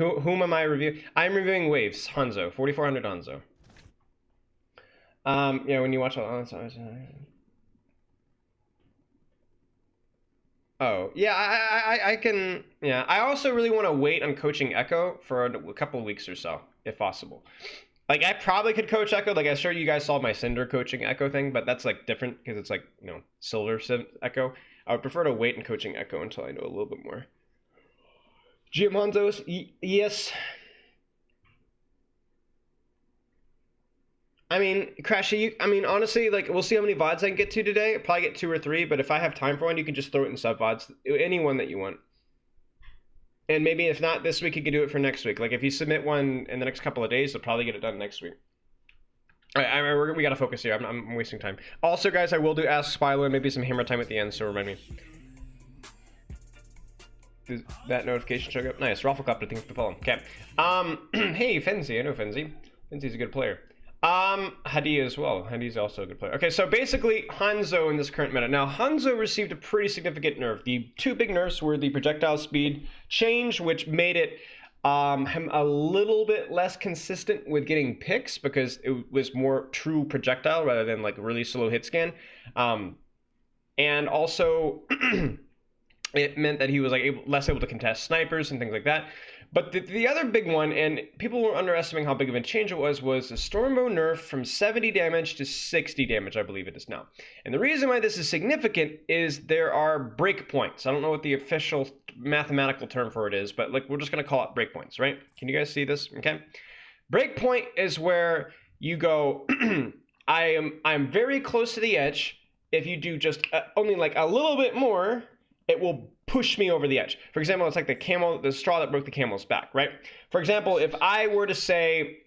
Whom am I reviewing? I'm reviewing Waves, Hanzo, 4400 Hanzo. Yeah, when you watch all oh, yeah, I can, yeah. I also really want to wait on coaching Echo for a couple of weeks or so, if possible. Like, I probably could coach Echo. Like, I'm sure you guys saw my Cinder coaching Echo thing, but that's, like, different because it's, like, you know, Silver Echo. I would prefer to wait on coaching Echo until I know a little bit more. GM Hanzo's, yes. I mean, Crashy, I mean, honestly, like, we'll see how many VODs I can get to today. I'll probably get 2 or 3, but if I have time for one, you can just throw it in sub VODs. Any one that you want. And maybe if not this week, you could do it for next week. Like, if you submit one in the next couple of days, you'll probably get it done next week. All right, we got to focus here. I'm wasting time. Also, guys, I will do Ask Spilo and maybe some hammer time at the end, so remind me. Does that notification show up? Nice. Rafflecopter, thanks for the follow. Okay. Hey, Fenzi. I know Fenzi. Fenzi's a good player. Hadi as well. Hadi's also a good player. Okay, so basically Hanzo in this current meta. Now, Hanzo received a pretty significant nerf. The 2 big nerfs were the projectile speed change, which made it him a little bit less consistent with getting picks because it was more true projectile rather than like really slow hit scan. And also it meant that he was like less able to contest snipers and things like that. But the other big one, and people were underestimating how big of a change it was the Stormbow nerf from 70 damage to 60 damage, I believe it is now. And the reason why this is significant is there are breakpoints. I don't know what the official mathematical term for it is, but like we're just going to call it breakpoints, right? Can you guys see this? Okay. Breakpoint is where you go, I'm very close to the edge. If you do just only like a little bit more, it will push me over the edge. For example, it's like the straw that broke the camel's back, right? For example, if I were to say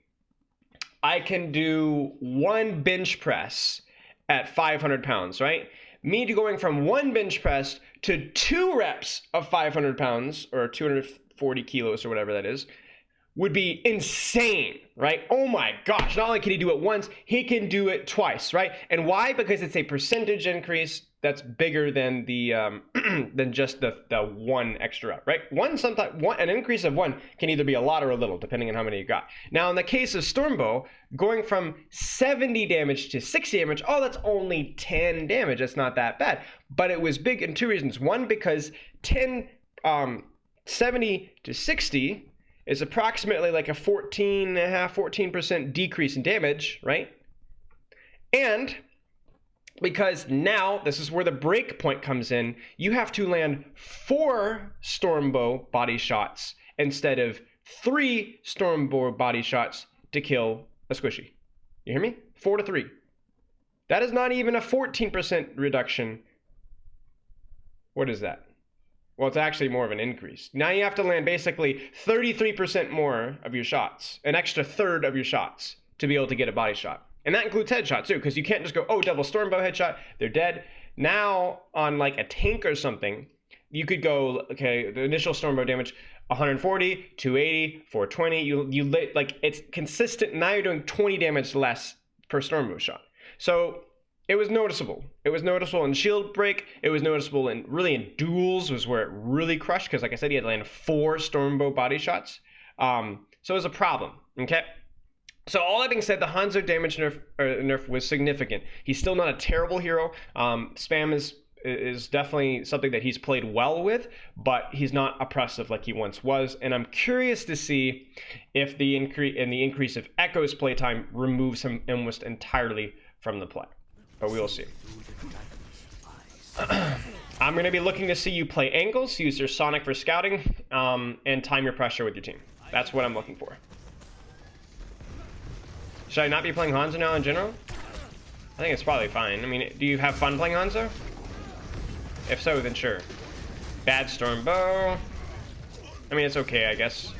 I can do 1 bench press at 500 pounds, right? Me going from 1 bench press to 2 reps of 500 pounds or 240 kilos or whatever that is would be insane, right? Oh my gosh, not only can he do it once, he can do it twice, right? And why? Because it's a percentage increase that's bigger than the than just the 1 extra rep, right? An increase of 1 can either be a lot or a little, depending on how many you got. Now, in the case of Stormbow, going from 70 damage to 60 damage, oh, that's only 10 damage. That's not that bad. But it was big in 2 reasons. One, because 70 to 60 is approximately like a 14% decrease in damage, right? And because now, this is where the break point comes in, you have to land 4 Stormbow body shots instead of 3 Stormbow body shots to kill a squishy. You hear me? 4 to 3. That is not even a 14% reduction. What is that? Well, it's actually more of an increase. Now you have to land basically 33% more of your shots, an extra third of your shots to be able to get a body shot. And that includes headshot too, because you can't just go, oh, double Stormbow headshot, they're dead. Now, on like a tank or something, you could go, okay, the initial Stormbow damage, 140, 280, 420. You like, it's consistent. Now you're doing 20 damage less per Stormbow shot. So it was noticeable. It was noticeable in shield break. It was noticeable in duels was where it really crushed, because like I said, he had to land 4 Stormbow body shots. So it was a problem, okay? So all that being said, the Hanzo damage nerf was significant. He's still not a terrible hero. Spam is definitely something that he's played well with, but he's not oppressive like he once was. And I'm curious to see if the increase of Echo's playtime removes him almost entirely from the play. But we will see. I'm going to be looking to see you play angles, use your Sonic for scouting, and time your pressure with your team. That's what I'm looking for. Should I not be playing Hanzo now in general? I think it's probably fine. I mean, do you have fun playing Hanzo? If so, then sure. Bad Stormbow. I mean, it's okay, I guess.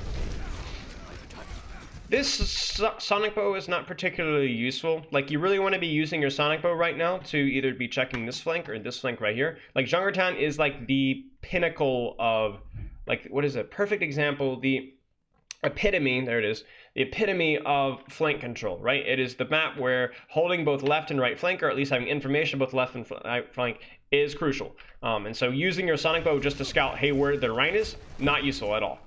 This Sonic Bow is not particularly useful. Like, you really want to be using your Sonic Bow right now to either be checking this flank or this flank right here. Like, Jungertown is like the pinnacle of, like, what is a perfect example? The epitome, there it is, the epitome of flank control, right? It is the map where holding both left and right flank, or at least having information both left and right flank, is crucial. And so using your Sonic Bow just to scout, hey, where the Rhine is, not useful at all.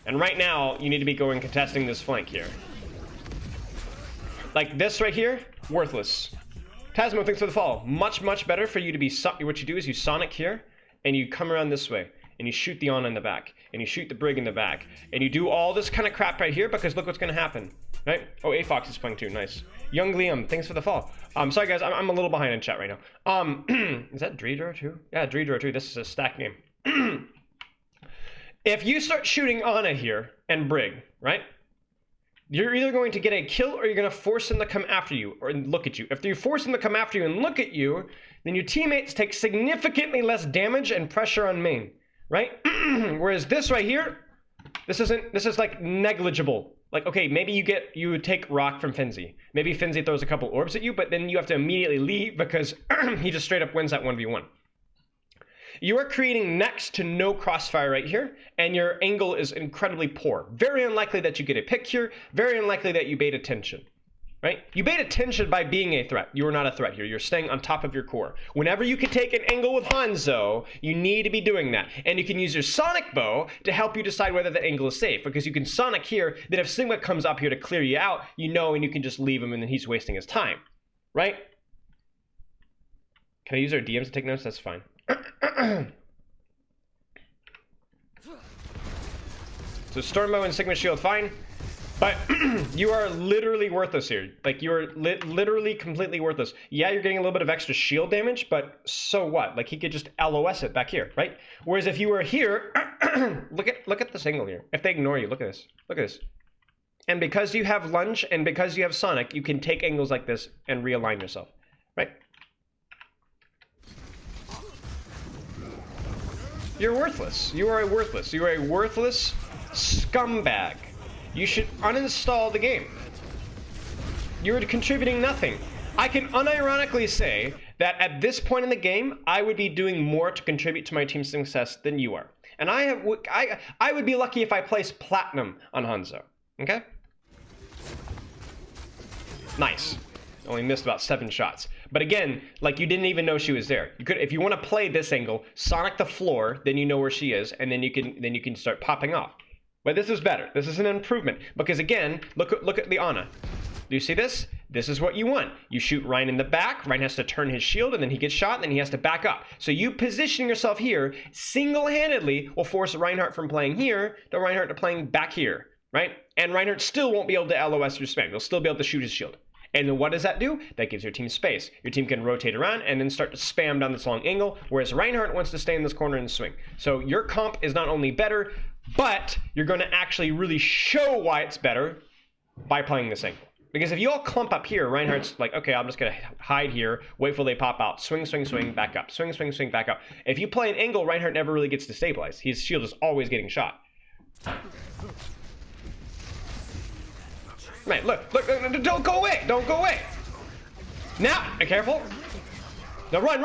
And right now, you need to be going contesting this flank here. Like this right here, worthless. Tasmo, thanks for the follow. Much, much better for you to be... What you do is you Sonic here, and you come around this way, and you shoot the Ana in the back, and you shoot the Brig in the back, and you do all this kind of crap right here, because look what's going to happen. Right? Oh, A-Fox is playing too. Nice. Young Liam, thanks for the follow. Sorry, guys. I'm a little behind in chat right now. Is that Dreedra too? Yeah, Dreedra too. This is a stack game. If you start shooting Ana here and Brig, right? You're either going to get a kill or you're going to force them to come after you or look at you. If you force them to come after you and look at you, then your teammates take significantly less damage and pressure on main, right? Whereas this right here, this is like negligible. Like, okay, maybe you would take rock from Finzi. Maybe Finzi throws a couple orbs at you, but then you have to immediately leave because he just straight up wins that 1v1. You are creating next to no crossfire right here, and your angle is incredibly poor. Very unlikely that you get a pick here, very unlikely that you bait attention, right? You bait attention by being a threat. You are not a threat here. You're staying on top of your core. Whenever you can take an angle with Hanzo, you need to be doing that. And you can use your Sonic Bow to help you decide whether the angle is safe, because you can Sonic here, then if Sigma comes up here to clear you out, you know, and you can just leave him and then he's wasting his time, right? Can I use our DMs to take notes? That's fine. So Stormbow and Sigma Shield, fine. But you are literally worthless here. Like, you are literally completely worthless. Yeah, you're getting a little bit of extra shield damage, but so what? Like, he could just LOS it back here, right? Whereas if you were here, look at this angle here. If they ignore you, look at this. Look at this. And because you have lunge and because you have Sonic, you can take angles like this and realign yourself, right? You're worthless. You are worthless. You are a worthless scumbag. You should uninstall the game. You're contributing nothing. I can unironically say that at this point in the game, I would be doing more to contribute to my team's success than you are. And I would be lucky if I placed platinum on Hanzo. Okay? Nice. Only missed about 7 shots. But again, like, you didn't even know she was there. You could, if you want to play this angle, Sonic the floor, then you know where she is, and then you can start popping off. But this is better. This is an improvement because again, look at the Ana. Do you see this? This is what you want. You shoot Ryan in the back. Ryan has to turn his shield, and then he gets shot, and then he has to back up. So you positioning yourself here single-handedly will force Reinhardt from playing here to Reinhardt to playing back here, right? And Reinhardt still won't be able to LOS your spam. He'll still be able to shoot his shield. And then what does that do? That gives your team space. Your team can rotate around and then start to spam down this long angle, whereas Reinhardt wants to stay in this corner and swing. So your comp is not only better, but you're going to actually really show why it's better by playing this angle. Because if you all clump up here, Reinhardt's like, okay, I'm just going to hide here, wait till they pop out, swing, swing, swing, back up, swing, swing, swing, back up. If you play an angle, Reinhardt never really gets to stabilize. His shield is always getting shot. Right, look, don't go away, don't go away. Now, careful. Now run.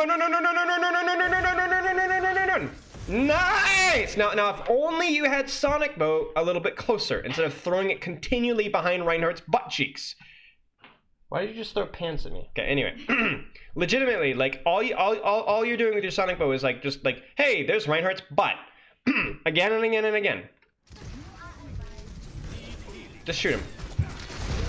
Nice! Now if only you had Sonic Bow a little bit closer instead of throwing it continually behind Reinhardt's butt cheeks. Why did you just throw pants at me? Okay, anyway. Legitimately, like, all you're doing with your Sonic Bow is like, just like, hey, there's Reinhardt's butt. Again and again and again. Just shoot him.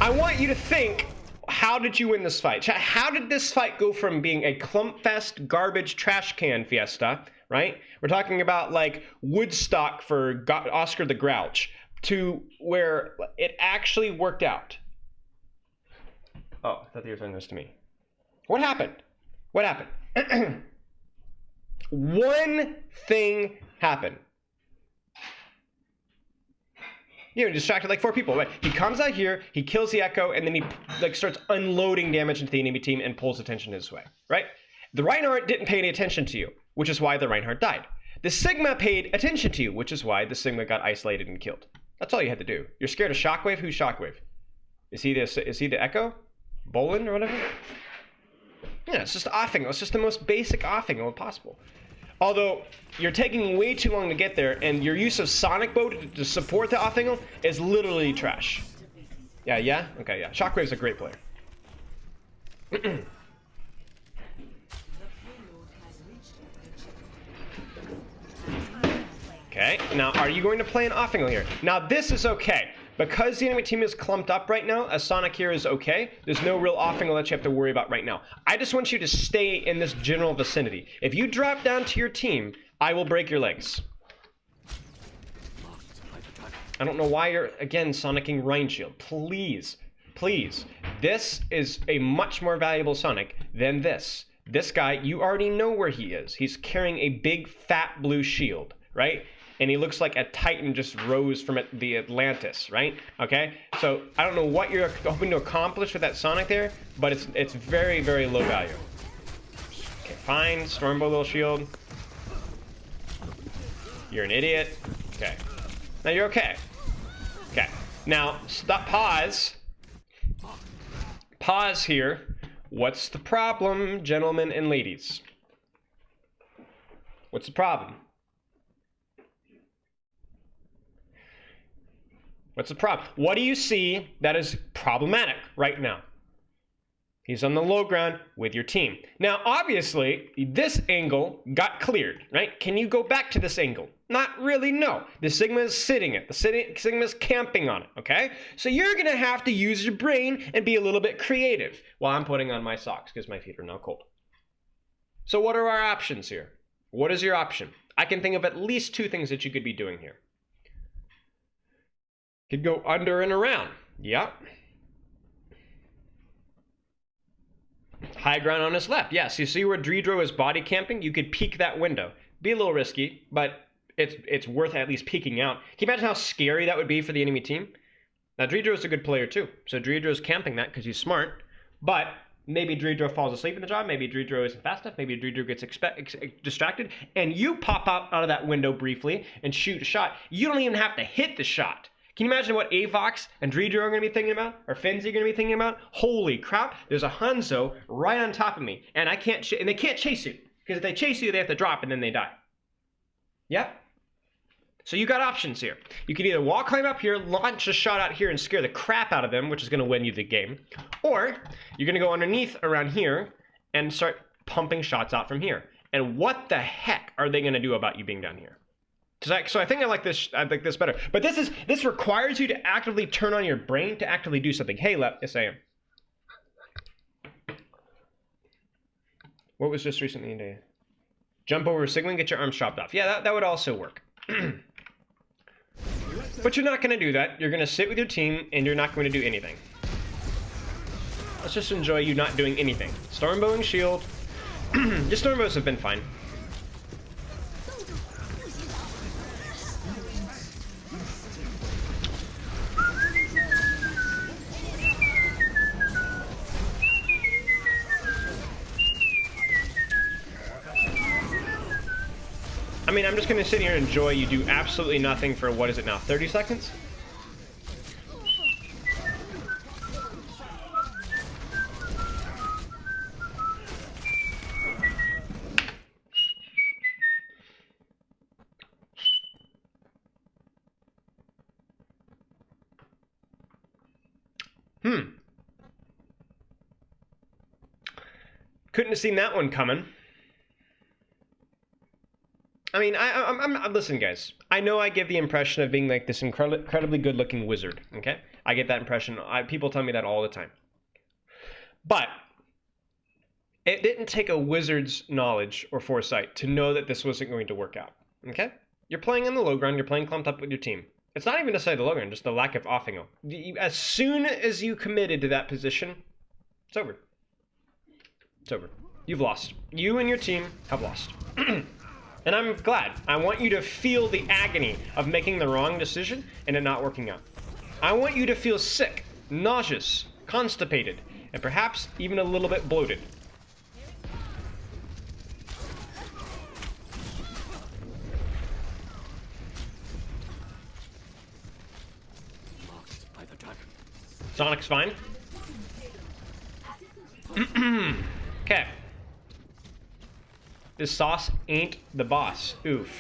I want you to think, how did you win this fight? How did this fight go from being a clump fest, garbage, trash can fiesta, right? We're talking about like Woodstock for Oscar the Grouch, to where it actually worked out. Oh, I thought you were saying this to me. What happened? What happened? One thing happened. You know, distracted like 4 people, right? He comes out here, he kills the Echo, and then he like starts unloading damage into the enemy team and pulls attention his way, right? The Reinhardt didn't pay any attention to you, which is why the Reinhardt died. The Sigma paid attention to you, which is why the Sigma got isolated and killed. That's all you had to do. You're scared of Shockwave? Who's Shockwave? Is he the Echo? Bolin or whatever? Yeah, it's just offing. It's just the most basic offing possible. Although, you're taking way too long to get there, and your use of Sonic Bow to support the off angle is literally trash. Yeah? Okay, yeah. Shockwave's a great player. Okay, now are you going to play an off angle here? Now this is okay. Because the enemy team is clumped up right now, a Sonic here is okay. There's no real off angle that you have to worry about right now. I just want you to stay in this general vicinity. If you drop down to your team, I will break your legs. I don't know why you're, again, Sonicking Rhine Shield. Please, please. This is a much more valuable Sonic than this. This guy, you already know where he is. He's carrying a big, fat blue shield, right? And he looks like a Titan just rose from the Atlantis, right? Okay, so I don't know what you're hoping to accomplish with that Sonic there, but it's very, very low value. Okay, fine, Stormbow little shield. You're an idiot. Okay, now you're okay. Okay, now stop, pause. Pause here. What's the problem, gentlemen and ladies? What's the problem? What's the problem? What do you see that is problematic right now? He's on the low ground with your team. Now, obviously, this angle got cleared, right? Can you go back to this angle? Not really, no. The Sigma is sitting it. The Sigma is camping on it, okay? So you're going to have to use your brain and be a little bit creative while I'm putting on my socks because my feet are now cold. So what are our options here? What is your option? I can think of at least two things that you could be doing here. Could go under and around. Yep. High ground on his left. Yes, you see where Dredro is body camping? You could peek that window. Be a little risky, but it's worth at least peeking out. Can you imagine how scary that would be for the enemy team? Now, Dredro is a good player too. So Dredro's camping that because he's smart. But maybe Dredro falls asleep in the job. Maybe Dredro isn't fast enough. Maybe Dredro gets distracted. And you pop out of that window briefly and shoot a shot. You don't even have to hit the shot. Can you imagine what Avox and Dredro are going to be thinking about? Or Fenzi are going to be thinking about? Holy crap, there's a Hanzo right on top of me. And I can't, and they can't chase you. Because if they chase you, they have to drop and then they die. Yep. So you got options here. You can either wall climb up here, launch a shot out here and scare the crap out of them, which is going to win you the game. Or you're going to go underneath around here and start pumping shots out from here. And what the heck are they going to do about you being down here? So I think I like this better. But this requires you to actively turn on your brain to actively do something. Hey, yes, I am. What was just recently in day? Jump over a Sigma and get your arms chopped off. Yeah, that would also work. But you're not going to do that. You're going to sit with your team, and you're not going to do anything. Let's just enjoy you not doing anything. Stormbow and shield. Your Stormbows have been fine. I mean, I'm just going to sit here and enjoy you do absolutely nothing for, what is it now, 30 seconds? Couldn't have seen that one coming. I mean, I'm listen, guys. I know I give the impression of being like this incredibly good-looking wizard. Okay, I get that impression. People tell me that all the time. But it didn't take a wizard's knowledge or foresight to know that this wasn't going to work out. Okay, you're playing on the low ground. You're playing clumped up with your team. It's not even necessarily the low ground, just the lack of off-angle. As soon as you committed to that position, it's over. It's over. You've lost. You and your team have lost. And I'm glad. I want you to feel the agony of making the wrong decision and it not working out. I want you to feel sick, nauseous, constipated, and perhaps even a little bit bloated. Sonic's fine. Okay. This sauce ain't the boss. Oof.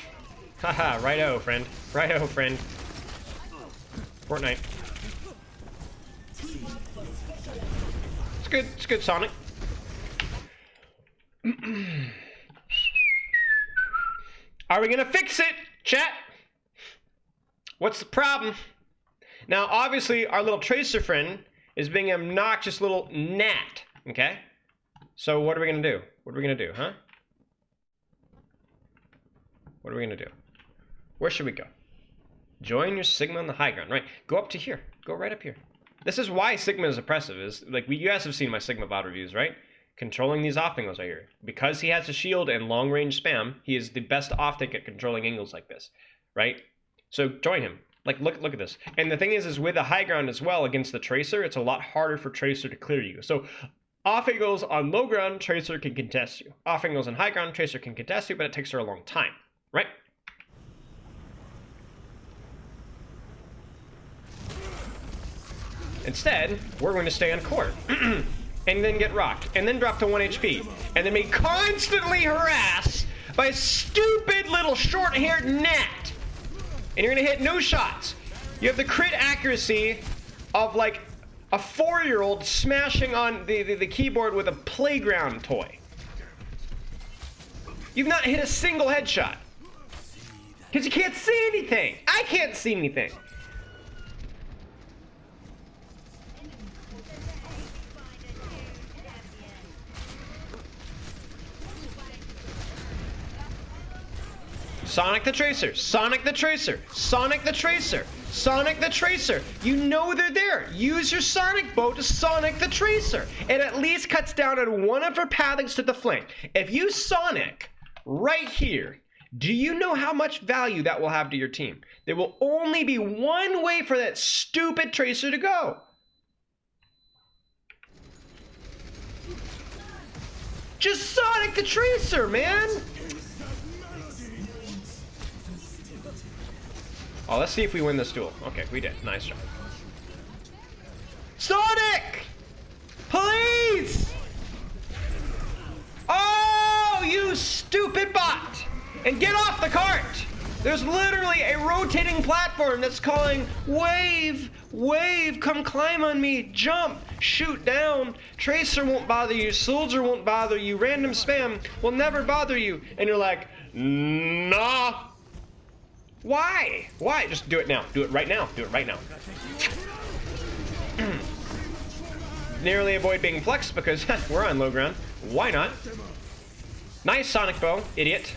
Haha, righto, friend. Righto, friend. Fortnite. It's good. It's good, Sonic. Are we gonna fix it, chat? What's the problem? Now, obviously, our little tracer friend is being an obnoxious little gnat, okay? So what are we gonna do? What are we gonna do, huh? What are we gonna do? Where should we go? Join your Sigma on the high ground, right? Go up to here. Go right up here. This is why Sigma is oppressive. Is like you guys have seen my Sigma VOD reviews, right? Controlling these off angles right here. Because he has a shield and long range spam, he is the best off tank at controlling angles like this, right? So join him. Like look at this. And the thing is with a high ground as well against the tracer, it's a lot harder for tracer to clear you. So off angles on low ground, tracer can contest you. Off angles on high ground, tracer can contest you, but it takes her a long time, right? Instead, we're going to stay on court. And then get rocked, and then drop to 1 HP, and then be constantly harassed by a stupid little short-haired gnat. And you're gonna hit no shots. You have the crit accuracy of like a 4-year-old smashing on the keyboard with a playground toy. You've not hit a single headshot. Because you can't see anything. I can't see anything. Sonic the Tracer, Sonic the Tracer, Sonic the Tracer, Sonic the Tracer. You know they're there. Use your Sonic bow to Sonic the Tracer. It at least cuts down on one of her pathings to the flank. If you Sonic right here, do you know how much value that will have to your team? There will only be one way for that stupid Tracer to go. Just Sonic the Tracer, man. Oh, let's see if we win this duel. Okay, we did. Nice job. Sonic! Please! Oh, you stupid bot! And get off the cart! There's literally a rotating platform that's calling, wave, wave, come climb on me, jump, shoot down. Tracer won't bother you, soldier won't bother you, random spam will never bother you. And you're like, nah. Why? Why? Just do it now. Do it right now. Do it right now. Nearly avoid being flexed because we're on low ground. Why not? Nice Sonic bow, idiot.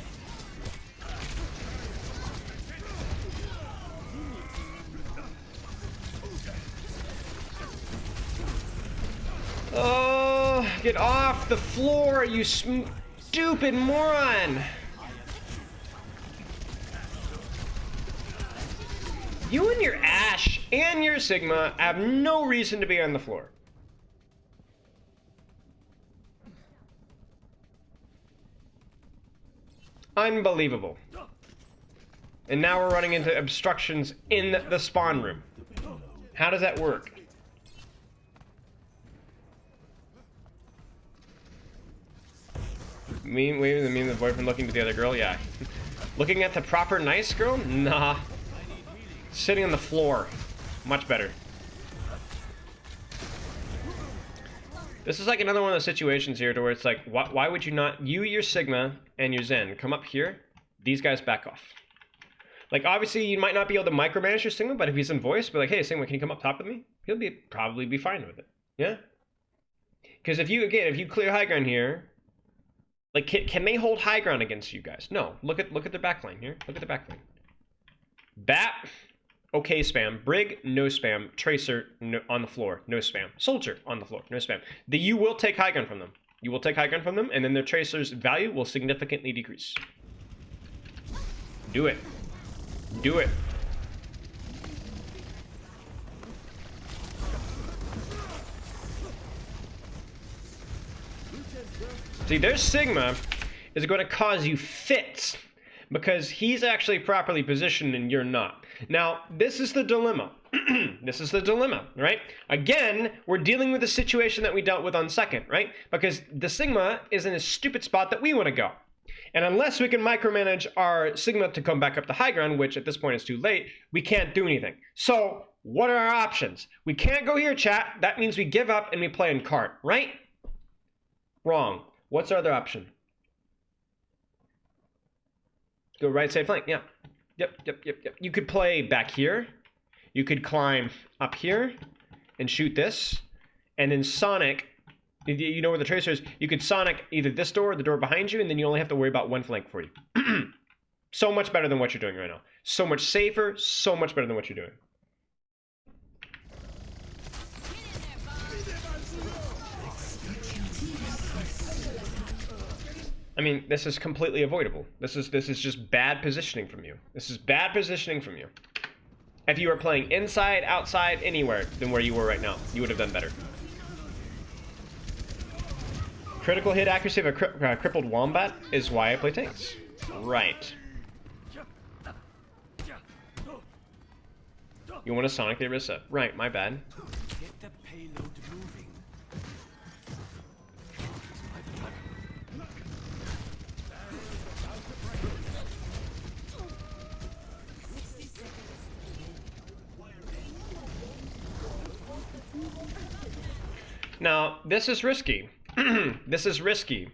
Oh, get off the floor, you stupid moron. You and your Ashe and your Sigma have no reason to be on the floor. Unbelievable. And now we're running into obstructions in the spawn room. How does that work? Me and the boyfriend looking to the other girl? Yeah. Looking at the proper nice girl? Nah. Sitting on the floor. Much better. This is like another one of those situations here to where it's like, why would you not, you, your Sigma, and your Zen, come up here, these guys back off. Like, obviously, you might not be able to micromanage your Sigma, but if he's in voice, be like, hey, Sigma, can you come up top with me? He'll probably be fine with it. Yeah? Because if you clear high ground here, like, can they hold high ground against you guys? No. Look at their backline here. Look at the backline. Bat, okay spam. Brig, no spam. Tracer, no, on the floor, no spam. Soldier, on the floor, no spam. You will take high ground from them. You will take high ground from them, and then their Tracer's value will significantly decrease. Do it. Do it. See, their Sigma is going to cause you fits because he's actually properly positioned and you're not. Now, this is the dilemma. This is the dilemma, right? Again, we're dealing with the situation that we dealt with on second, right? Because the Sigma is in a stupid spot that we want to go. And unless we can micromanage our Sigma to come back up to high ground, which at this point is too late, we can't do anything. So, what are our options? We can't go here, chat. That means we give up and we play in cart, right? Wrong. What's our other option? Go right side flank, yeah. Yep. You could play back here. You could climb up here and shoot this. And then Sonic, you know where the tracer is, you could Sonic either this door or the door behind you, and then you only have to worry about one flank for you. So much better than what you're doing right now. So much safer, so much better than what you're doing. I mean, this is completely avoidable. This is just bad positioning from you. This is bad positioning from you. If you were playing inside, outside, anywhere than where you were right now, you would have done better. Critical hit accuracy of a crippled wombat is why I play tanks. Right. You want to Sonic the Orisa. Right, my bad. Get the payload moving. Now, this is risky. This is risky.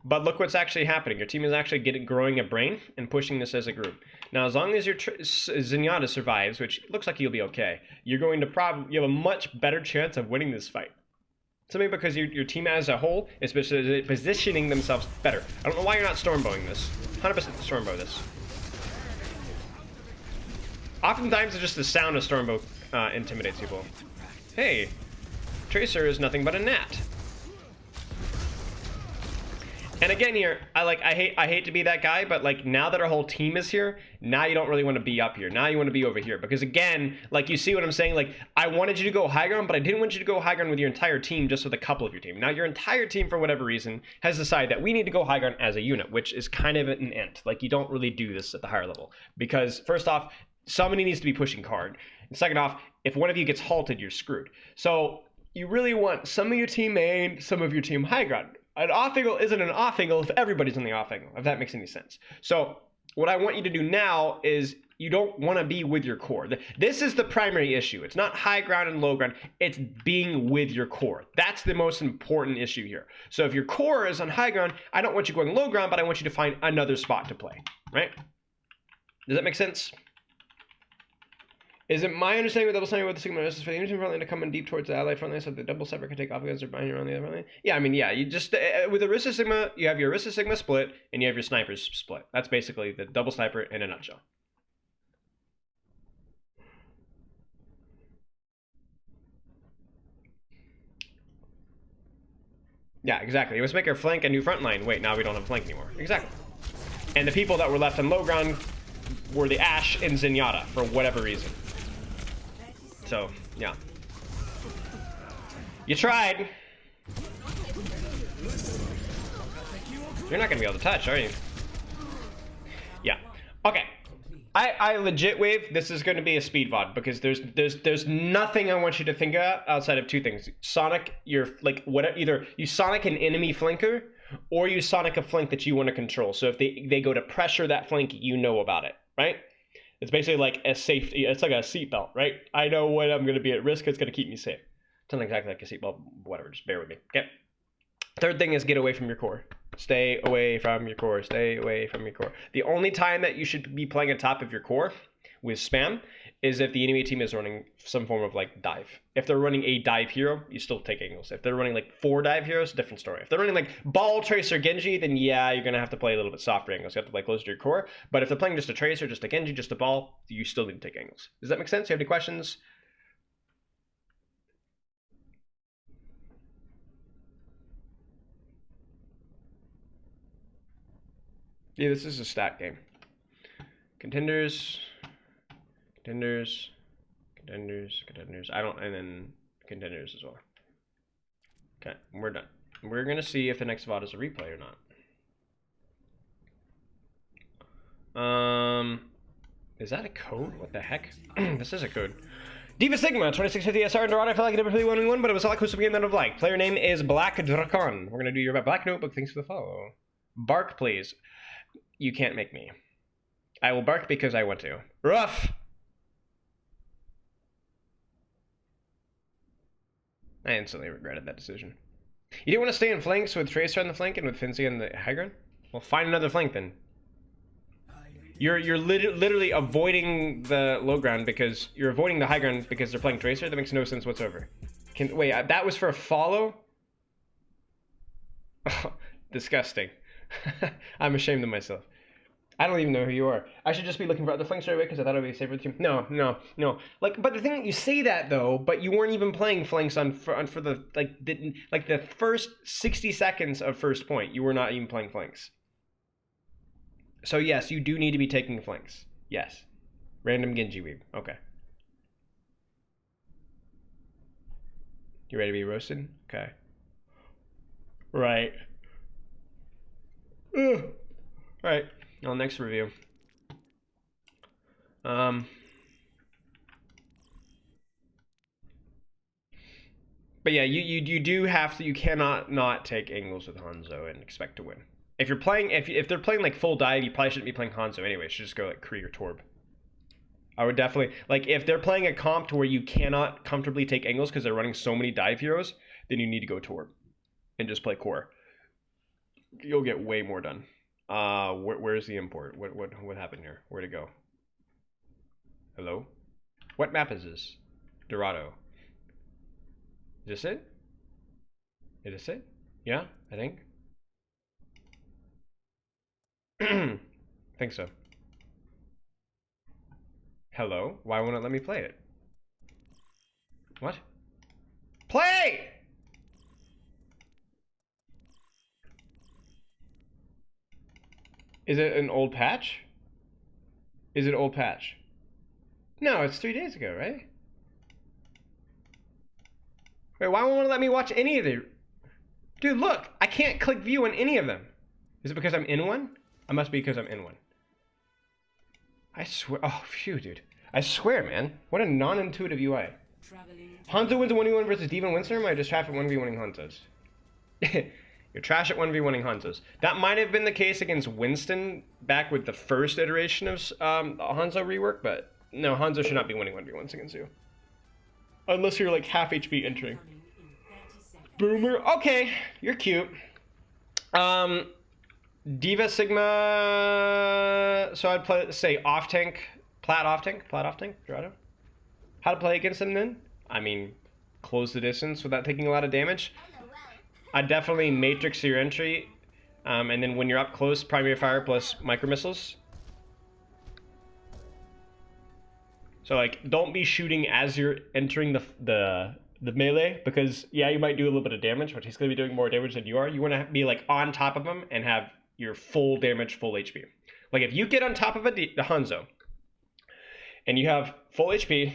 But look what's actually happening. Your team is actually growing a brain and pushing this as a group. Now, as long as your Zenyatta survives, which looks like you'll be okay, you're going to you have a much better chance of winning this fight. Simply because your team as a whole is positioning themselves better. I don't know why you're not Stormbowing this. 100% Stormbow this. Oftentimes, it's just the sound of Stormbow intimidates people. Hey, Tracer is nothing but a gnat. And again here, I hate to be that guy, but like now that our whole team is here, now you don't really want to be up here. Now you want to be over here. Because again, like you see what I'm saying? Like I wanted you to go high ground, but I didn't want you to go high ground with your entire team, just with a couple of your team. Now your entire team, for whatever reason, has decided that we need to go high ground as a unit, which is kind of an int. Like you don't really do this at the higher level. Because first off, somebody needs to be pushing hard. And second off, if one of you gets halted, you're screwed. So you really want some of your team main, some of your team high ground. An off angle isn't an off angle if everybody's on the off angle, if that makes any sense. So what I want you to do now is you don't want to be with your core. This is the primary issue. It's not high ground and low ground. It's being with your core. That's the most important issue here. So if your core is on high ground, I don't want you going low ground, but I want you to find another spot to play, right? Does that make sense? Is it my understanding with double sniper with the Sigma is for the unity front line to come in deep towards the ally front line so the double sniper can take off against or bind around the other front line? Yeah, I mean, yeah, you just, with Orisa Sigma, you have your Orisa Sigma split and you have your snipers split. That's basically the double sniper in a nutshell. Yeah, exactly. Let's make our flank a new front line. Wait, now we don't have a flank anymore. Exactly. And the people that were left on low ground were the Ashe and Zenyatta for whatever reason. So, yeah. You tried. You're not gonna be able to touch, are you? Yeah. Okay. I legit wave. This is going to be a speed VOD because there's nothing I want you to think about outside of two things. Sonic, you're like what? Either you Sonic an enemy flanker, or you Sonic a flank that you want to control. So if they go to pressure that flank, you know about it, right? It's basically like a safety. It's like a seatbelt, right? I know when I'm going to be at risk. It's going to keep me safe. It's not exactly like a seatbelt. Whatever. Just bear with me. Okay. Third thing is get away from your core. Stay away from your core. Stay away from your core. The only time that you should be playing on top of your core with spam is if the enemy team is running some form of like dive. If they're running a dive hero, you still take angles. If they're running like 4 dive heroes, different story. If they're running like Ball, Tracer, Genji, then yeah, you're going to have to play a little bit softer angles. You have to play closer to your core. But if they're playing just a Tracer, just a Genji, just a Ball, you still need to take angles. Does that make sense? You have any questions? Yeah, this is a stat game. Contenders. Contenders, I don't, and then contenders as well. Okay, we're done. We're gonna see if the next VOD is a replay or not. Is that a code? What the heck? This is a code. D.Va Sigma, 2650 SR and Dorado. I feel like I never really won, but it was a like who's game that I've liked. Player name is Black Drakon. We're gonna do your Black Notebook. Thanks for the follow. Bark, please. You can't make me. I will bark because I want to. Rough. I instantly regretted that decision. You didn't want to stay in flanks with Tracer on the flank and with Finzi on the high ground? Well, find another flank then. You're literally avoiding the low ground because you're avoiding the high ground because they're playing Tracer. That makes no sense whatsoever. Wait, that was for a follow? Oh, disgusting. I'm ashamed of myself. I don't even know who you are. I should just be looking for other flanks right away because I thought it would be safer with you. No. Like, but the thing, you say that though, but you weren't even playing flanks for the the first 60 seconds of first point. You were not even playing flanks. So yes, you do need to be taking flanks. Yes. Random Genji weeb. Okay. You ready to be roasted? Okay. Right. Ugh. Right. On next review. But yeah, you do have to. You cannot not take angles with Hanzo and expect to win. If you're playing, if they're playing like full dive, you probably shouldn't be playing Hanzo anyway. You should just go like Kree or Torb. I would definitely, like, if they're playing a comp to where you cannot comfortably take angles because they're running so many dive heroes, then you need to go Torb and just play core. You'll get way more done. Where's the import? What happened here? Where'd it go? Hello? What map is this? Dorado. Is this it? Is this it? Yeah, I think. Think so. Hello? Why won't it let me play it? What? Play! Is it an old patch? Is it old patch? No, it's 3 days ago, right? Wait, why won't it let me watch any of the... Dude, look! I can't click view on any of them. Is it because I'm in one? It must be because I'm in one. I swear... Oh, phew, dude. I swear, man. What a non-intuitive UI. Hanzo wins a 1v1 versus D.Va and Winston, or am I just trash at 1v1ing Hanzos? You're trash at 1v1ing Hanzos. That might have been the case against Winston back with the first iteration of Hanzo rework, but no, Hanzo should not be winning 1v1s against you. Unless you're like half HP entering. Boomer. Okay, you're cute. D.Va Sigma. So I'd say off tank, Plat off tank, Dorado. How to play against them then? I mean, close the distance without taking a lot of damage. I'd definitely matrix your entry, and then when you're up close, primary fire plus micro missiles. So like, don't be shooting as you're entering the melee, because yeah, you might do a little bit of damage, but he's gonna be doing more damage than you are. You want to be like on top of him and have your full damage, full HP. Like if you get on top of the Hanzo, and you have full HP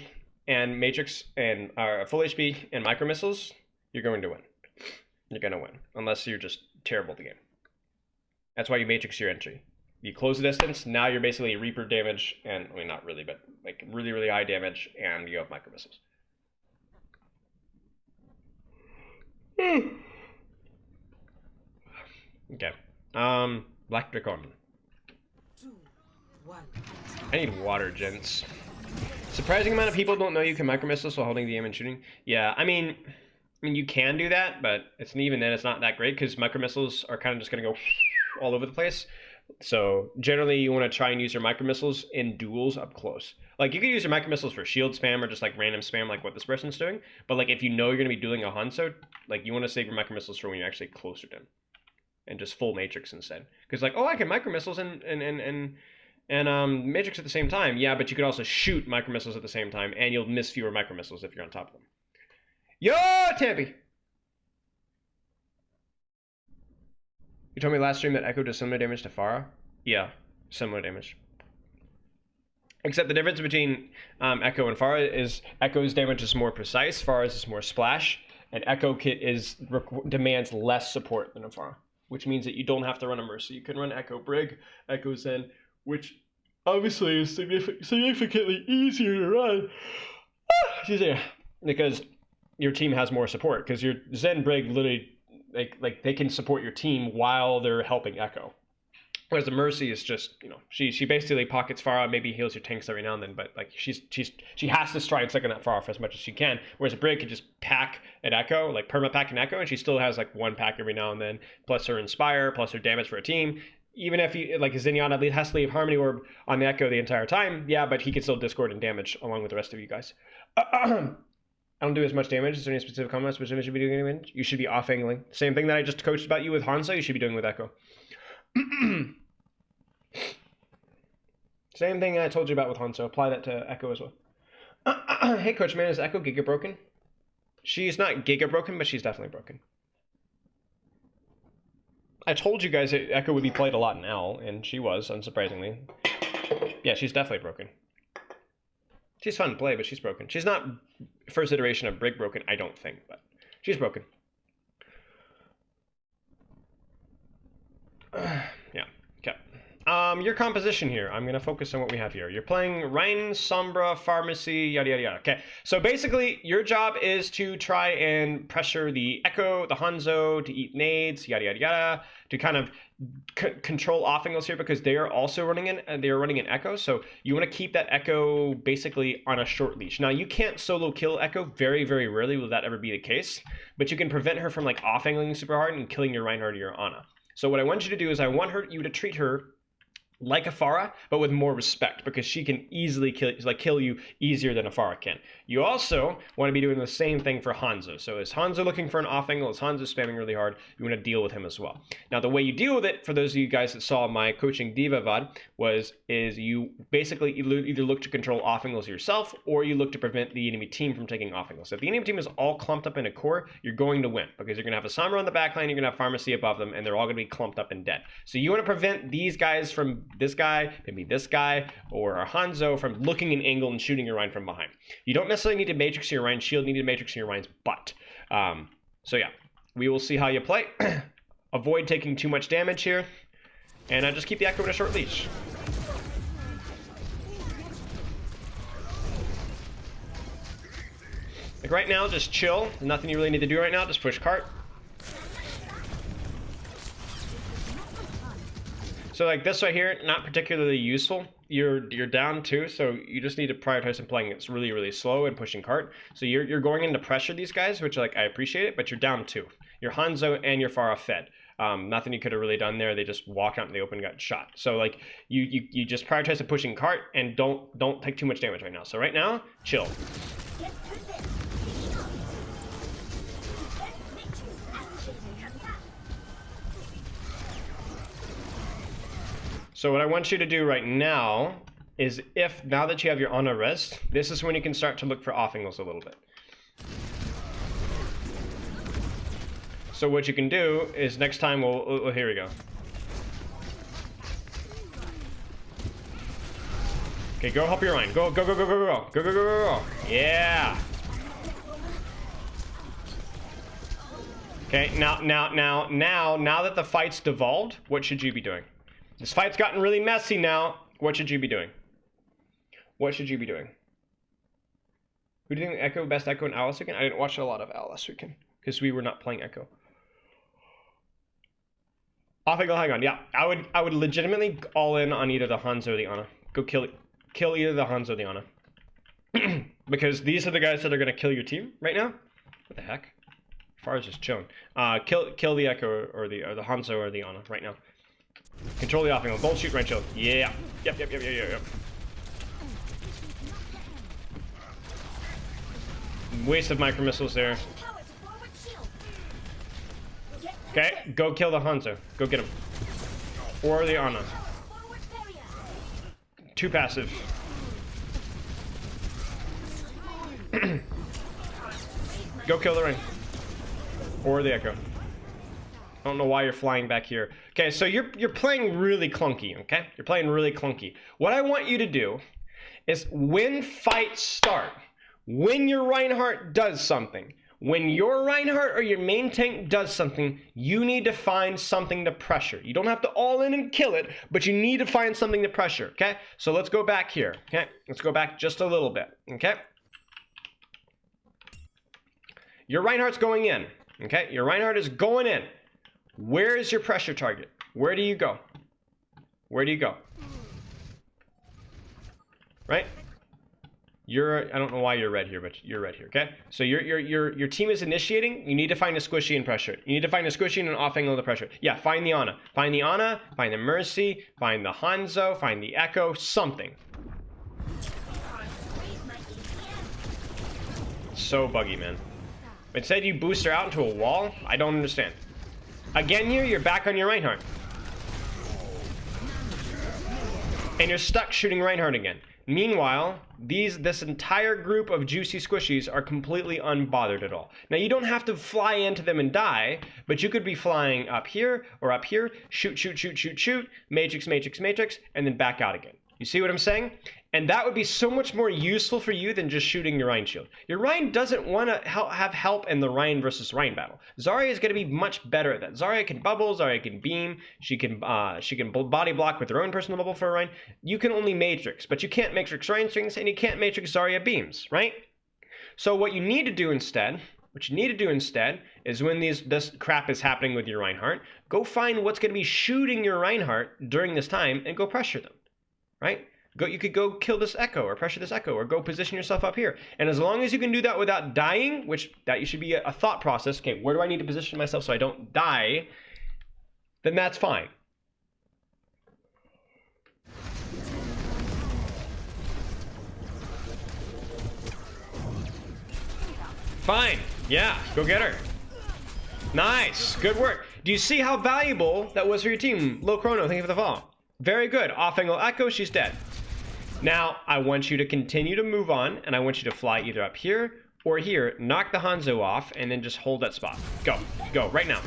and matrix and full HP and micro missiles, you're going to win. You're gonna win, unless you're just terrible at the game. That's why you matrix your entry. You close the distance, now you're basically Reaper damage, and, I mean, not really, but like really, really high damage, and you have micro missiles. Okay. Black Dracon. I need water, gents. Surprising amount of people don't know you can micro missiles while holding the aim and shooting. Yeah, I mean, you can do that, but even then it's not that great because micro missiles are kind of just going to go all over the place. So generally you want to try and use your micro missiles in duels up close. Like you could use your micro missiles for shield spam or just like random spam like what this person's doing. But like if you know you're going to be dueling a Hanzo, like you want to save your micro missiles for when you're actually closer to him. And just full matrix instead. Because like, oh, I can micro missiles and matrix at the same time. Yeah, but you could also shoot micro missiles at the same time and you'll miss fewer micro missiles if you're on top of them. Yo, Tampy! You told me last stream that Echo does similar damage to Pharah? Yeah, similar damage. Except the difference between Echo and Pharah is Echo's damage is more precise, Pharah's is more splash, and Echo Kit demands less support than a Pharah, which means that you don't have to run a Mercy. You can run Echo Brig, Echo Zen, which obviously is significantly easier to run. Excuse me, because your team has more support, because your Zen Brig literally like they can support your team while they're helping Echo. Whereas the Mercy is just, you know, she basically pockets Pharah, maybe heals your tanks every now and then, but like she has to try and second that Pharah for as much as she can. Whereas a Brig can just pack an Echo, like perma pack an Echo, and she still has like one pack every now and then, plus her Inspire, plus her damage for a team. even if he, like, Zenyatta has to leave Harmony Orb on the Echo the entire time, yeah, but he can still Discord and damage along with the rest of you guys. I don't do as much damage. Is there any specific comments which you should be doing damage? You should be off-angling. Same thing that I just coached about you with Hanzo, you should be doing with Echo. Same thing I told you about with Hanzo. Apply that to Echo as well. Hey, Coach Man, is Echo Giga broken? She's not Giga broken, but she's definitely broken. I told you guys that Echo would be played a lot in L, and she was, unsurprisingly. Yeah, she's definitely broken. She's fun to play, but she's broken. She's not first iteration of Brig broken, I don't think, but she's broken. Yeah, okay. Your composition here. I'm going to focus on what we have here. You're playing Rein, Sombra, Pharmacy, yada, yada, yada. Okay, so basically, your job is to try and pressure the Echo, the Hanzo, to eat nades, yada, yada, yada, to kind of control off angles here because they are also running an Echo. So you want to keep that Echo basically on a short leash. Now, you can't solo kill Echo. Very, very rarely will that ever be the case. But you can prevent her from like off angling super hard and killing your Reinhardt or your Ana. So what I want you to do is I want you to treat her like a Pharah, but with more respect, because she can easily kill you easier than a Pharah can. You also want to be doing the same thing for Hanzo. So is Hanzo looking for an off angle? Is Hanzo spamming really hard? You want to deal with him as well. Now, the way you deal with it, for those of you guys that saw my coaching D.Va VOD, is you basically either look to control off angles yourself, or you look to prevent the enemy team from taking off angles. So if the enemy team is all clumped up in a core, you're going to win, because you're going to have a Sombra on the back line, you're going to have Pharmacy above them, and they're all going to be clumped up and dead. So you want to prevent these guys from this guy, maybe this guy, or a Hanzo from looking an angle and shooting your Rein from behind. You don't necessarily need to matrix your Rein's shield, you need to matrix your Rein's butt. So yeah, we will see how you play. Avoid taking too much damage here, and just keep the Echo in a short leash. Like right now, just chill. Nothing you really need to do right now, just push cart. So like this right here, not particularly useful. You're down 2, so you just need to prioritize and playing it's really, really slow and pushing cart. So you're going in to pressure these guys, which like I appreciate it, but you're down 2. Your Hanzo and your Pharah fed. Nothing you could have really done there. They just walked out in the open and got shot. So like you just prioritize the pushing cart and don't take too much damage right now. So right now, chill. So what I want you to do right now is now that you have your Ana rest, this is when you can start to look for off angles a little bit. So what you can do is next time here we go. Okay, go help your Rein. Go. Go. Yeah. Okay, now that the fight's devolved, what should you be doing? This fight's gotten really messy now. What should you be doing? What should you be doing? Who do you think Echo, best Echo in Al last weekend? I didn't watch a lot of Al last weekend because we were not playing Echo. Off angle, hang on. Yeah, I would legitimately all in on either the Hanzo or the Ana. Go kill either the Hanzo or the Ana. Because these are the guys that are gonna kill your team right now. What the heck? Far's just chilling. Kill the Echo or the Hanzo or the Ana right now. Control the off angle. Bolt shoot, right shield. Yeah. Yep. Waste of micro missiles there. Okay, go kill the Hanzo. Go get him. Or the Ana. 2 passive. Go kill the Rein. Or the Echo. I don't know why you're flying back here. Okay, so you're playing really clunky, okay? You're playing really clunky. What I want you to do is when fights start, when your Reinhardt does something, when your Reinhardt or your main tank does something, you need to find something to pressure. You don't have to all in and kill it, but you need to find something to pressure, okay? So let's go back here, okay? Let's go back just a little bit, okay? Your Reinhardt's going in, okay? Your Reinhardt is going in. Where is your pressure target? Where do you go? Where do you go? Right? I don't know why you're red here, but you're red here, okay? So your team is initiating. You need to find a squishy and pressure it. You need to find a squishy and an off angle to pressure it. Yeah, find the Ana. Find the Ana, find the Mercy, find the Hanzo, find the Echo, something. So buggy, man. It said you boost her out into a wall? I don't understand. Again here, you're back on your Reinhardt. And you're stuck shooting Reinhardt again. Meanwhile, this entire group of juicy squishies are completely unbothered at all. Now, you don't have to fly into them and die, but you could be flying up here or up here, shoot, shoot, shoot, shoot, shoot, matrix, matrix, matrix, and then back out again. You see what I'm saying? And that would be so much more useful for you than just shooting your Rein shield. Your Rein doesn't want to have help in the Rein versus Rein battle. Zarya is going to be much better at that. Zarya can bubble, Zarya can beam, she can body block with her own personal bubble for a Rein. You can only matrix, but you can't matrix Rein strings, and you can't matrix Zarya beams, right? So what you need to do instead, is when this crap is happening with your Reinhardt, go find what's going to be shooting your Reinhardt during this time and go pressure them, right? You could go kill this Echo or pressure this Echo or go position yourself up here. And as long as you can do that without dying, which that you should be a thought process, okay, where do I need to position myself so I don't die, then that's fine. Fine, yeah, go get her. Nice, good work. Do you see how valuable that was for your team? Low Chrono, thank you for the follow. Very good, off angle Echo, she's dead. Now, I want you to continue to move on, and I want you to fly either up here or here, knock the Hanzo off, and then just hold that spot. Go, go, right now.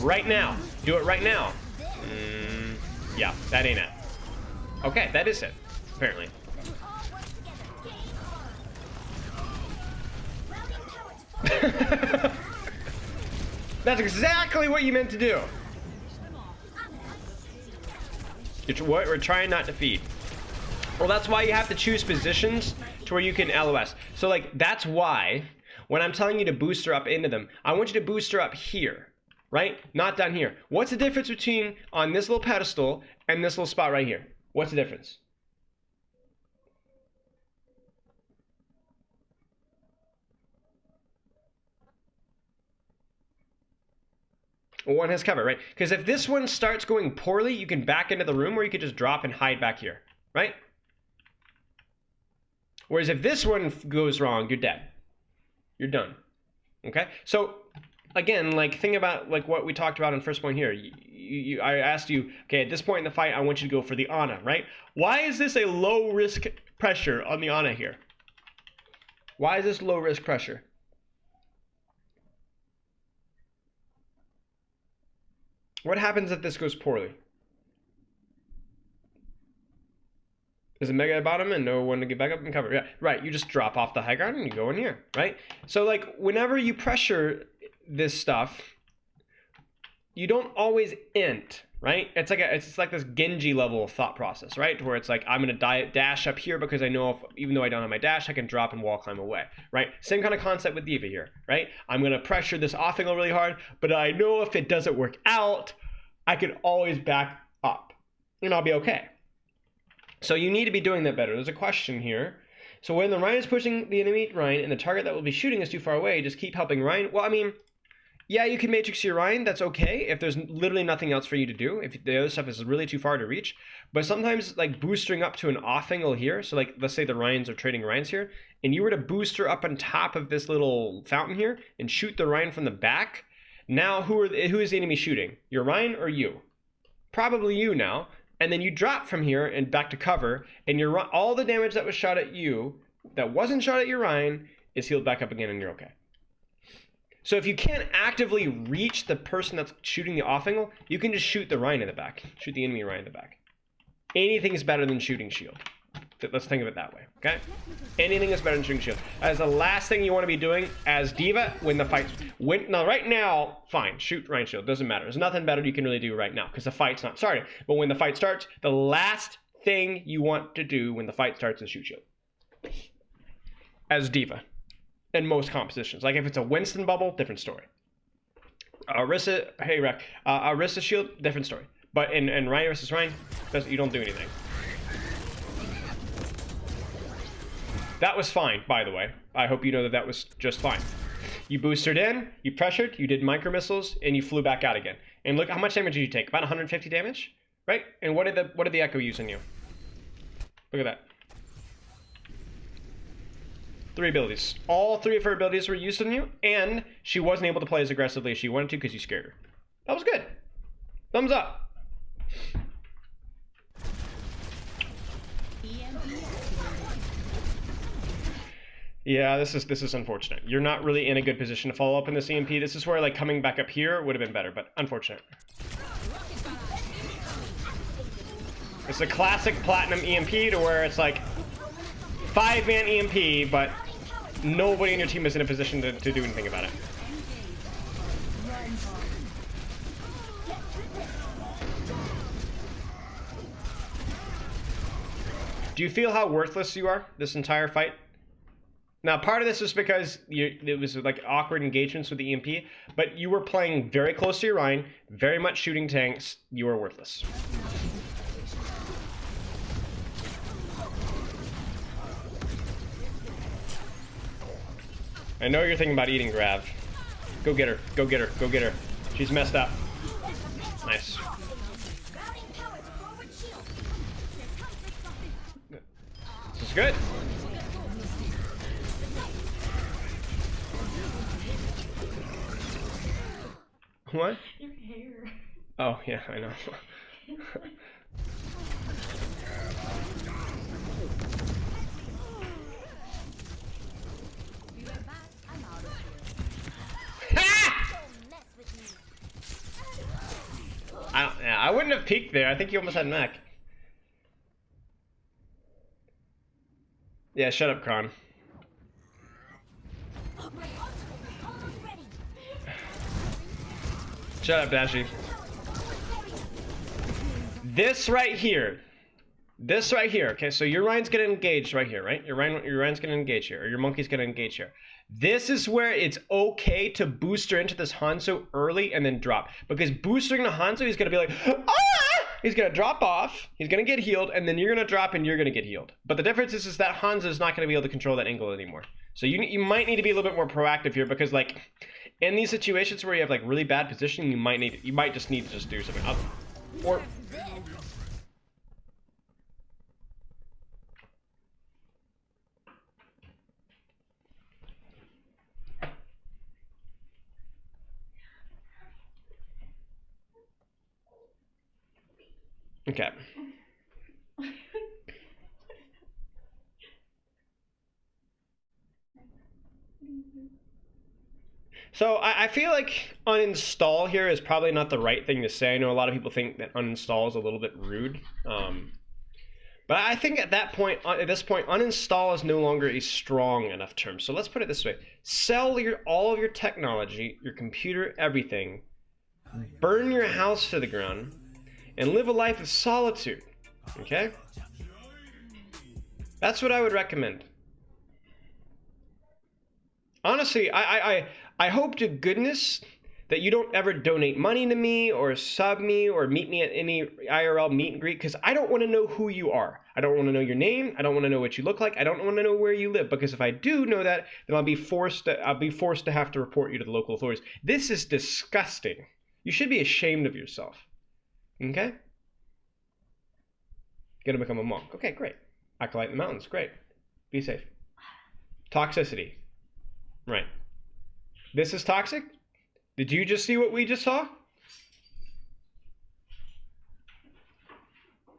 Right now, do it right now. Yeah, that ain't it. Okay, that is it, apparently. That's exactly what you meant to do. It's what we're trying not to feed. Well, that's why you have to choose positions to where you can LOS. So like, that's why when I'm telling you to boost her up into them, I want you to boost her up here, right? Not down here. What's the difference between on this little pedestal and this little spot right here? What's the difference? Well, one has cover, right? Because if this one starts going poorly, you can back into the room, or you could just drop and hide back here, right? Whereas if this one goes wrong, you're dead. You're done. Okay? So, again, like, think about like what we talked about in first point here. I asked you, okay, at this point in the fight, I want you to go for the Ana, right? Why is this a low-risk pressure on the Ana here? Why is this low-risk pressure? What happens if this goes poorly? There's a mega at bottom and no one to get back up and cover. Yeah, right. You just drop off the high ground and you go in here, right? So like whenever you pressure this stuff, you don't always int, right? It's like this Genji level of thought process, right? Where it's like I'm gonna dash up here because I know even though I don't have my dash, I can drop and wall climb away, right? Same kind of concept with D.Va here, right? I'm gonna pressure this off angle really hard, but I know if it doesn't work out, I can always back up and I'll be okay. So you need to be doing that better. There's a question here. So when the Rein is pushing the enemy Rein and the target that will be shooting is too far away, just keep helping Rein. Well, I mean, yeah, you can matrix your Rein. That's okay if there's literally nothing else for you to do. If the other stuff is really too far to reach. But sometimes like boosting up to an off angle here. So like let's say the Reins are trading Reins here, and you were to boost her up on top of this little fountain here and shoot the Rein from the back. Now who is the enemy shooting? Your Rein or you? Probably you now. And then you drop from here and back to cover, and all the damage that was shot at you, that wasn't shot at your Rein, is healed back up again and you're okay. So if you can't actively reach the person that's shooting the off angle, you can just shoot the Rein in the back. Shoot the enemy Rein in the back. Anything is better than shooting shield. Let's think of it that way, okay? Anything is better than shooting shield. As the last thing you want to be doing as D.Va when the fight's... Now, right now, fine, shoot Rein shield. Doesn't matter. There's nothing better you can really do right now because the fight's not started. But when the fight starts, the last thing you want to do when the fight starts is shoot shield. As D.Va. In most compositions. Like if it's a Winston bubble, different story. Orisa, hey, Rec. Orisa shield, different story. But in Rein versus Rein, you don't do anything. That was fine, by the way. I hope you know that that was just fine. You boosted in, you pressured, you did micro missiles, and you flew back out again. And look, how much damage did you take? About 150 damage, right? And what did the Echo use on you? Look at that. 3 abilities. All 3 of her abilities were used on you, and she wasn't able to play as aggressively as she wanted to because you scared her. That was good. Thumbs up. Yeah, this is unfortunate. You're not really in a good position to follow up in this EMP. This is where like coming back up here would have been better, but unfortunate. It's a classic platinum EMP to where it's like 5-man EMP, but nobody in your team is in a position to do anything about it. Do you feel how worthless you are this entire fight? Now, part of this is because it was like awkward engagements with the EMP, but you were playing very close to your Rhine, very much shooting tanks. You were worthless. I know you're thinking about eating Grav. Go get her. Go get her. Go get her. She's messed up. Nice. This is good. What? Your hair. Oh, yeah, I know. I wouldn't have peeked there. I think you almost had mech. Yeah, shut up, Kron. Shut up, Dashi. This right here. This right here. Okay, so your Ryan's gonna engage right here, right? Your Ryan's gonna engage here, or your monkey's gonna engage here. This is where it's okay to booster into this Hanzo early and then drop. Because boostering the Hanzo, he's gonna be like, ah! He's gonna drop off, he's gonna get healed, and then you're gonna drop and you're gonna get healed. But the difference is that Hanzo is not gonna be able to control that angle anymore. So you might need to be a little bit more proactive here, because like in these situations where you have like really bad positioning, you might just need to just do something. Or okay. So I feel like uninstall here is probably not the right thing to say. I know a lot of people think that uninstall is a little bit rude. But I think at this point, uninstall is no longer a strong enough term. So let's put it this way. Sell all of your technology, your computer, everything. Burn your house to the ground. And live a life of solitude. Okay? That's what I would recommend. Honestly, I hope to goodness that you don't ever donate money to me or sub me or meet me at any IRL meet and greet, because I don't want to know who you are. I don't want to know your name. I don't want to know what you look like. I don't want to know where you live, because if I do know that, then I'll be forced to have to report you to the local authorities. This is disgusting. You should be ashamed of yourself. Okay? Gonna become a monk. Okay, great. Acolyte in the mountains. Great. Be safe. Toxicity. Right. This is toxic? Did you just see what we just saw?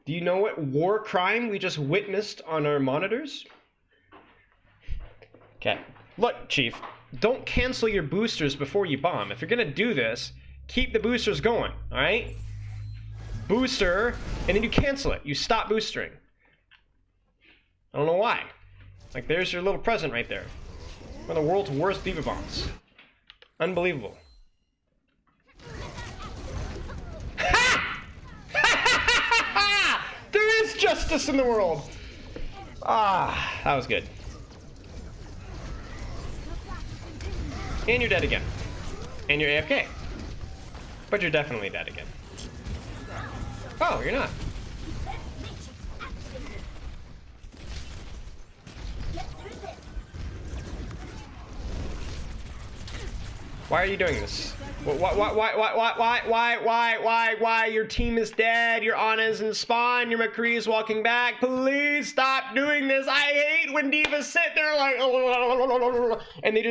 Do you know what war crime we just witnessed on our monitors? Okay. Look, Chief. Don't cancel your boosters before you bomb. If you're gonna do this, keep the boosters going, alright? Booster, and then you cancel it. You stop boostering. I don't know why. Like, there's your little present right there. One of the world's worst D.Va bombs. Unbelievable. There is justice in the world. Ah, that was good. And you're dead again. And you're AFK. But you're definitely dead again. Oh, you're not. Why are you doing this? Why? Your team is dead. Your Ana's in spawn. Your McCree is walking back. Please stop doing this. I hate when D.Va sit there like, and they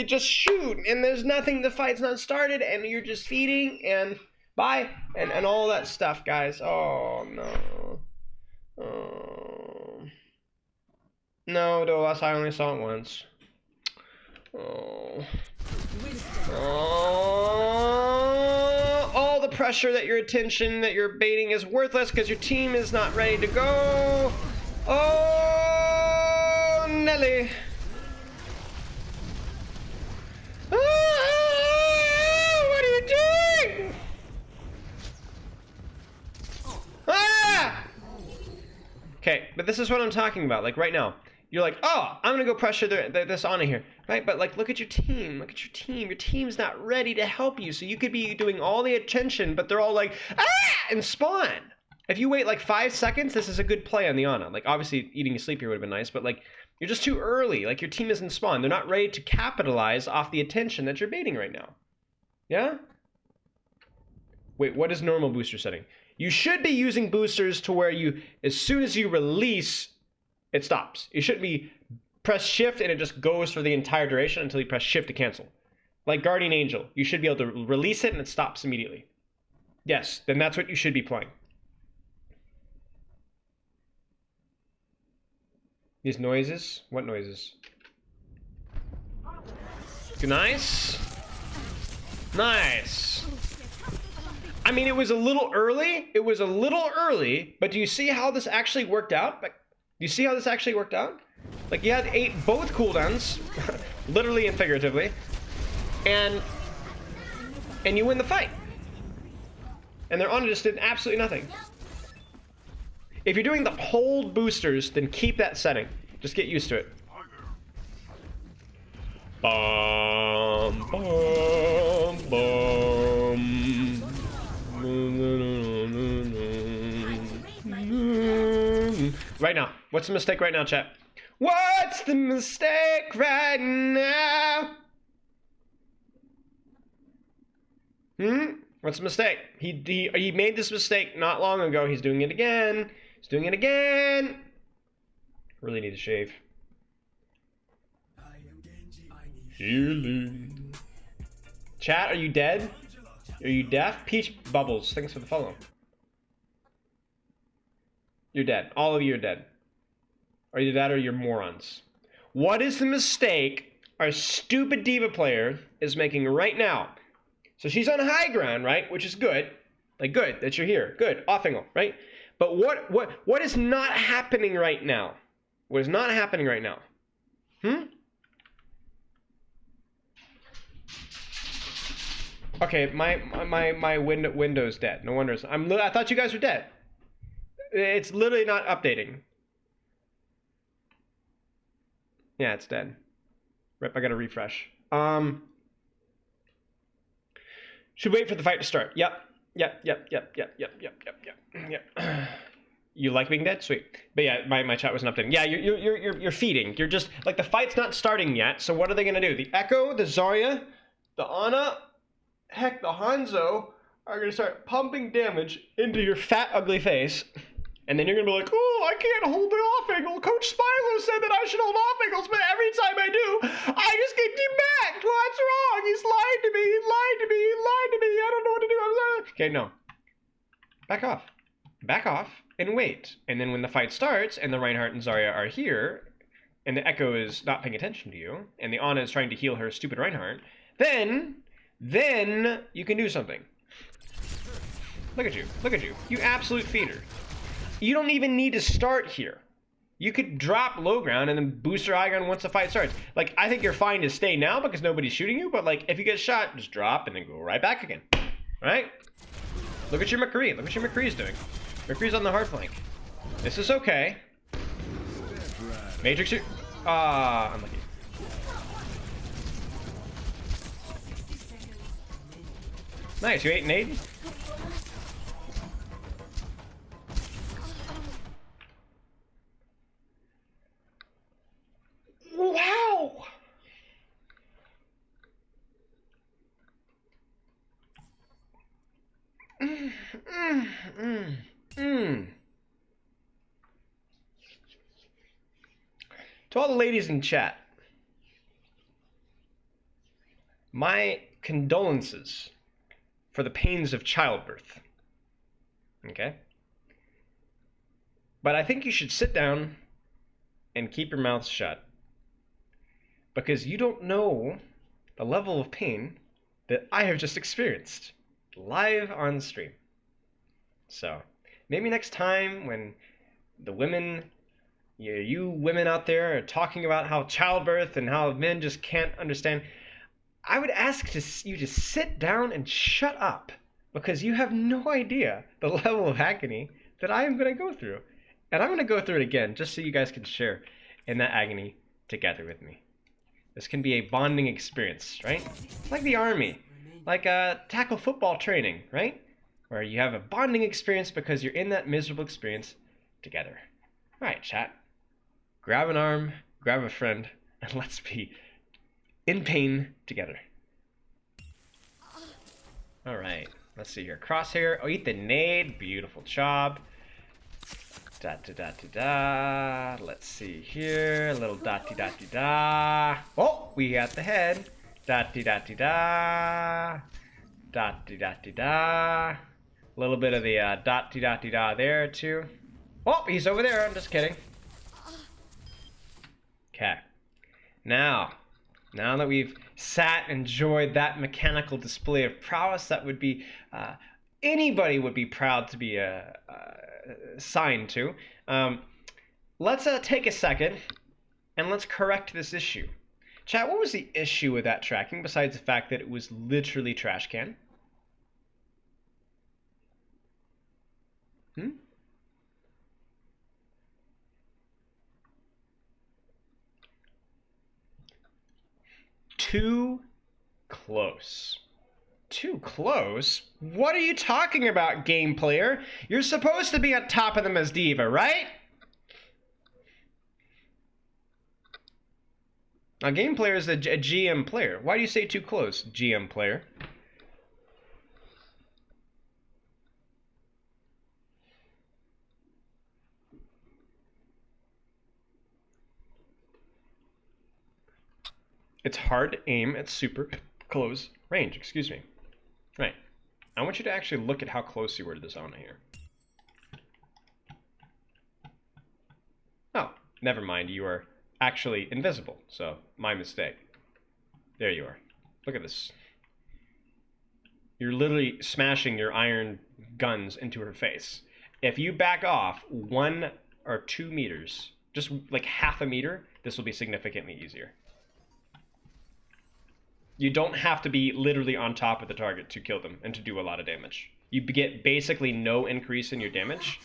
just shoot, and there's nothing. The fight's not started, and you're just feeding and bye and all that stuff, guys. Oh no. Oh. No, Dolas, I only saw it once. Oh. Oh. All the pressure that your attention that you're baiting is worthless because your team is not ready to go. Oh, Nelly. Oh, what are you doing? Ah! Okay, but this is what I'm talking about. Like right now, you're like, oh, I'm gonna go pressure this Ana here, right? But like, look at your team. Look at your team. Your team's not ready to help you. So you could be doing all the attention, but they're all like, ah, and spawn. If you wait like 5 seconds, this is a good play on the Ana. Like obviously eating a sleep here would have been nice, but like you're just too early. Like your team isn't spawned. They're not ready to capitalize off the attention that you're baiting right now. Yeah? Wait, what is normal booster setting? You should be using boosters to where you, as soon as you release, it stops. You shouldn't be press shift and it just goes for the entire duration until you press shift to cancel. Like Guardian Angel, you should be able to release it and it stops immediately. Yes, then that's what you should be playing. These noises? What noises? Nice. Nice. I mean, it was a little early. It was a little early, but do you see how this actually worked out? Like, do you see how this actually worked out? Like, you had both cooldowns, literally and figuratively, and you win the fight. And their Ana just did absolutely nothing. If you're doing the hold boosters, then keep that setting. Just get used to it. Bum, bum, bum. Right now. What's the mistake right now, chat? What's the mistake right now? What's the mistake? He made this mistake not long ago. He's doing it again. He's doing it again. Really need to shave. Healing. Chat, are you dead? Are you deaf? Peach Bubbles, thanks for the follow. You're dead. All of you are dead. Are you that or you're morons? What is the mistake our stupid D.Va player is making right now? So she's on high ground, right? Which is good. Like, good that you're here. Good. Off angle, right? But what is not happening right now? What is not happening right now? Okay, my window's dead. No wonder. I thought you guys were dead. It's literally not updating. Yeah, it's dead. Rip, I gotta refresh. Should wait for the fight to start. Yep. You like being dead? Sweet. But yeah, my chat wasn't updating. Yeah, you're feeding. You're just like the fight's not starting yet. So what are they gonna do? The Echo, the Zarya, the Ana, heck, the Hanzo are gonna start pumping damage into your fat, ugly face. And then you're gonna be like, oh, I can't hold the off angle. Coach Spilo said that I should hold off angles, but every time I do, I just get debacked. What's wrong? He's lied to me. He lied to me. He lied to me. I don't know what to do. Okay, no. Back off. Back off and wait. And then when the fight starts and the Reinhardt and Zarya are here, and the Echo is not paying attention to you, and the Ana is trying to heal her stupid Reinhardt, then you can do something. Look at you. Look at you. You absolute feeder. You don't even need to start here. You could drop low ground and then boost your high ground once the fight starts. Like, I think you're fine to stay now because nobody's shooting you, but like, if you get shot, just drop and then go right back again. Right? Look at your McCree. Look what your McCree's doing. McCree's on the hard flank. This is okay. Matrix, unlucky. Nice, you ate an 8? Wow! To all the ladies in chat, my condolences for the pains of childbirth. Okay? But I think you should sit down and keep your mouth shut, because you don't know the level of pain that I have just experienced live on stream. So maybe next time when the women, you women out there are talking about how childbirth and how men just can't understand, I would ask you to sit down and shut up, because you have no idea the level of agony that I am going to go through. And I'm going to go through it again just so you guys can share in that agony together with me. This can be a bonding experience, right? Like the army, like tackle football training, right? Where you have a bonding experience because you're in that miserable experience together. All right, chat. Grab an arm, grab a friend, and let's be in pain together. All right, let's see here. Crosshair. Oh, eat the nade. Beautiful job. Da da da da da. Let's see here. A little dotty dotty da. Oh, we got the head. Dotty dotty da. Dotty dotty da. A little bit of the dotty dotty da there too. Oh, he's over there. I'm just kidding. Okay. Now that we've sat and enjoyed that mechanical display of prowess, that would be anybody would be proud to be signed to. Let's take a second and let's correct this issue. Chat, what was the issue with that tracking besides the fact that it was literally trash can? Too close. Too close? What are you talking about, game player? You're supposed to be on top of them as D.Va, right? Now, game player is a GM player. Why do you say too close, GM player? It's hard to aim at super close range, excuse me. Right. I want you to actually look at how close you were to the zone here. Oh, never mind. You are actually invisible, so my mistake. There you are. Look at this. You're literally smashing your iron guns into her face. If you back off 1 or 2 meters, just like half a meter, this will be significantly easier. You don't have to be literally on top of the target to kill them and to do a lot of damage. You get basically no increase in your damage,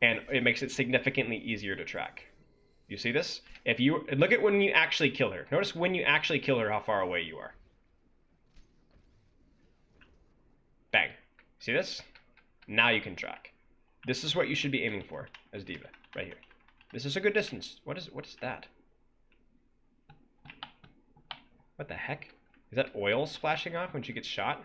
and it makes it significantly easier to track. You see this? If you look at when you actually kill her. Notice when you actually kill her how far away you are. Bang. See this? Now you can track. This is what you should be aiming for as D.Va, right here. This is a good distance. What is that? What the heck? Is that oil splashing off when she gets shot?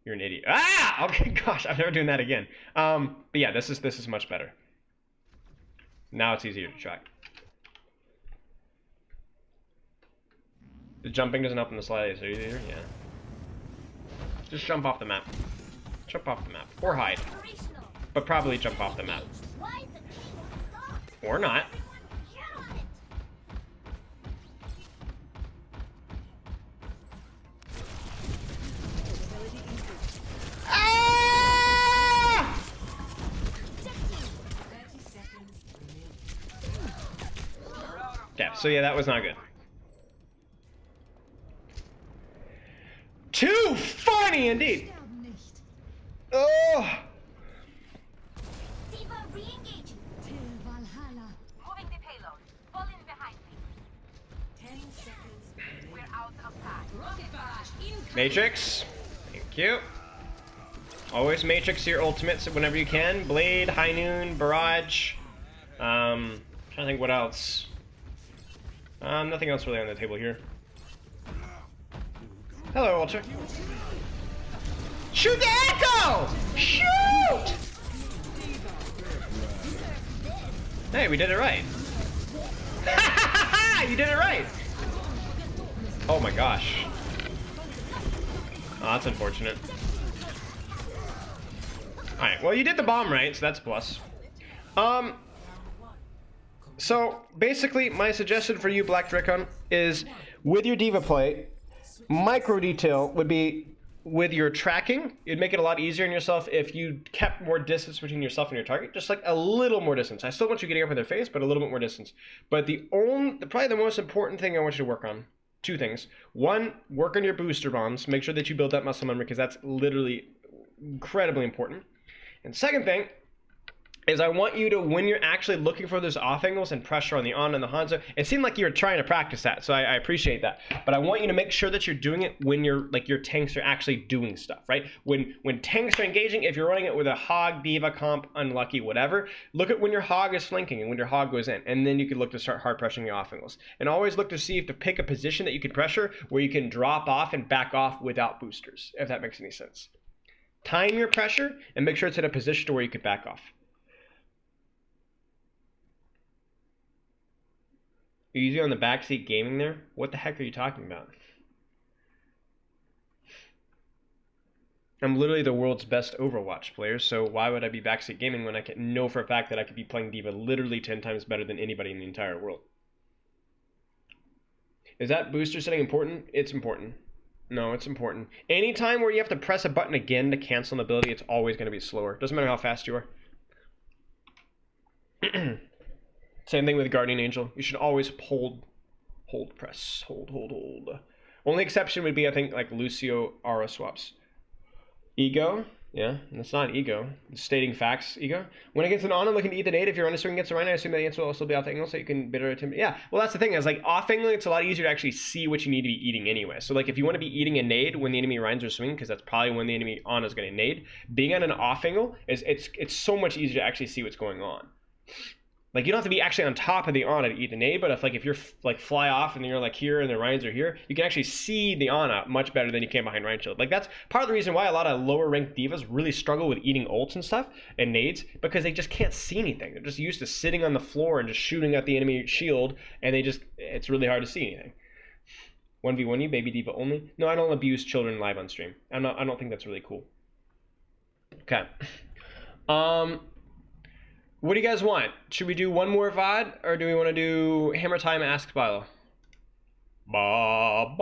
You're an idiot. Ah! Okay, gosh, I'm never doing that again. But yeah, this is much better. Now it's easier to track. The jumping doesn't help in the slightest either, yeah. Just jump off the map. Jump off the map. Or hide. But probably jump off the map. Or not. Yeah, so yeah, that was not good. Too funny indeed. Oh. D.Va re-engaging. Moving the payload. Fall in behind me. 10 seconds. We're out of time. Matrix. Thank you. Always Matrix your ultimates whenever you can. Blade, High Noon, Barrage. Trying to think what else. Nothing else really on the table here. Hello, Ultra. Shoot the echo! Shoot! Hey, we did it right. You did it right. Oh my gosh. Oh, that's unfortunate. Alright, well you did the bomb right, so that's a plus. So basically my suggestion for you, Black Dracon, is with your D.Va play, micro detail would be with your tracking. It'd make it a lot easier on yourself if you kept more distance between yourself and your target, just like a little more distance. I still want you getting up in their face, but a little bit more distance. But probably the most important thing I want you to work on, two things. One, work on your booster bombs. Make sure that you build that muscle memory because that's literally incredibly important. And second thing is I want you to, when you're actually looking for those off angles and pressure on the on and the Hanzo, it seemed like you were trying to practice that, so I appreciate that. But I want you to make sure that you're doing it when you're, like, your tanks are actually doing stuff, right? When tanks are engaging, if you're running it with a hog, D.Va, comp, unlucky, whatever, look at when your hog is flanking and when your hog goes in, and then you can look to start hard pressuring your off angles. And always look to see if to pick a position that you can pressure where you can drop off and back off without boosters, if that makes any sense. Time your pressure and make sure it's in a position where you can back off. You're usually on the backseat gaming there? What the heck are you talking about? I'm literally the world's best Overwatch player, so why would I be backseat gaming when I can know for a fact that I could be playing D.Va literally 10 times better than anybody in the entire world? Is that booster setting important? It's important. No, it's important. Anytime where you have to press a button again to cancel an ability, it's always going to be slower. Doesn't matter how fast you are. Same thing with Guardian Angel. You should always hold press. Hold. Only exception would be, I think, like Lucio Aura swaps. Ego? Yeah, and it's not ego. It's stating facts, ego. When it gets an honor looking to eat the nade, if your underswing gets a rhino, I assume that answer will also be off angle, so you can bitter attempt. Yeah, well, that's the thing, is like off angle, it's a lot easier to actually see what you need to be eating anyway. So, like, if you want to be eating a nade when the enemy rhines are swinging, because that's probably when the enemy on is going to nade, being on an off angle it's so much easier to actually see what's going on. Like, you don't have to be actually on top of the Ana to eat the nade, but if you're like fly off and you're like here and the Rhines are here, you can actually see the Ana much better than you can behind Rhine Shield. Like, that's part of the reason why a lot of lower ranked D.Vas really struggle with eating ults and stuff and nades, because they just can't see anything. They're just used to sitting on the floor and just shooting at the enemy shield, and it's really hard to see anything. 1v1 you, baby D.Va only? No, I don't abuse children live on stream. I don't think that's really cool. Okay. What do you guys want? Should we do one more VOD, or do we want to do Hammer Time Ask Spilo? Bob.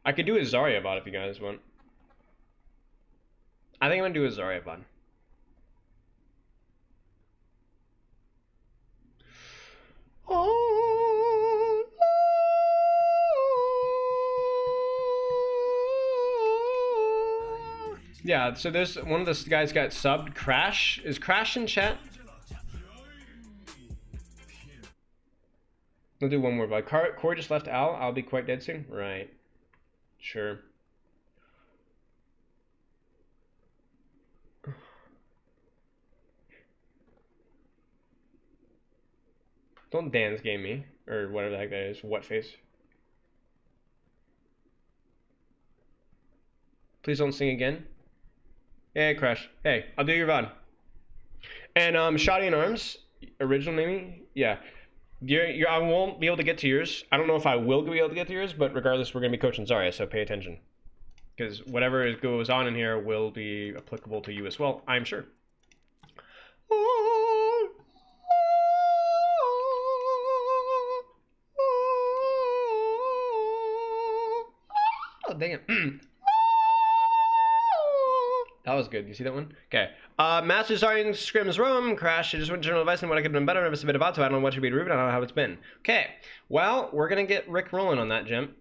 I could do a Zarya VOD if you guys want. I think I'm going to do a Zarya VOD. Yeah, so there's one of those guys got subbed. Crash. Is Crash in chat? We'll do one more VOD. Corey just left Al. I'll be quite dead soon. Right. Sure. Don't dance game me. Or whatever the heck that is. What face? Please don't sing again. Hey, Crash. Hey, I'll do your VOD. And Shoddy in Arms, original maybe? Yeah. I won't be able to get to yours. I don't know if I will be able to get to yours, but regardless, we're going to be coaching Zarya, so pay attention. Because whatever goes on in here will be applicable to you as well, I'm sure. Oh, dang it. That was good. You see that one? Okay. Master Zarya scrims room. Crash. I just went general advice on what I could have done better. I never submitted about, so I don't know what should be rude. I don't know how it's been. Okay. Well, we're going to get Rick rolling on that, Jim.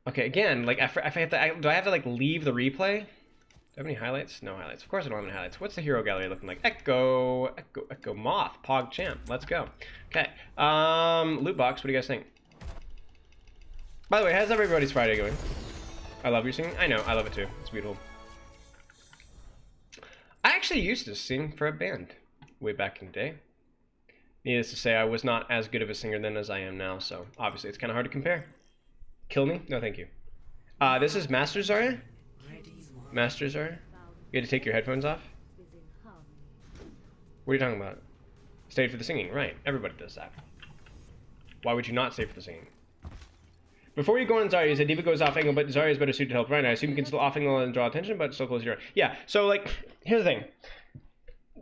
Okay, again, like, do I have to, like, leave the replay? Do I have any highlights? No highlights. Of course I don't have any highlights. What's the hero gallery looking like? Echo Moth. Pog Champ. Let's go. Okay. Loot box. What do you guys think? By the way, how's everybody's Friday going? I love your singing. I know, I love it too. It's beautiful. I actually used to sing for a band way back in the day. Needless to say, I was not as good of a singer then as I am now, so obviously it's kind of hard to compare. Kill me? No, thank you. This is Master Zarya? Master Zarya? You had to take your headphones off? What are you talking about? Stayed for the singing, right. Everybody does that. Why would you not stay for the singing? Before you go on Zarya, you said D.Va goes off angle, but Zarya is better suited to help Ryan. I assume you can still off angle and draw attention, but still close your eye. Yeah, so like, here's the thing.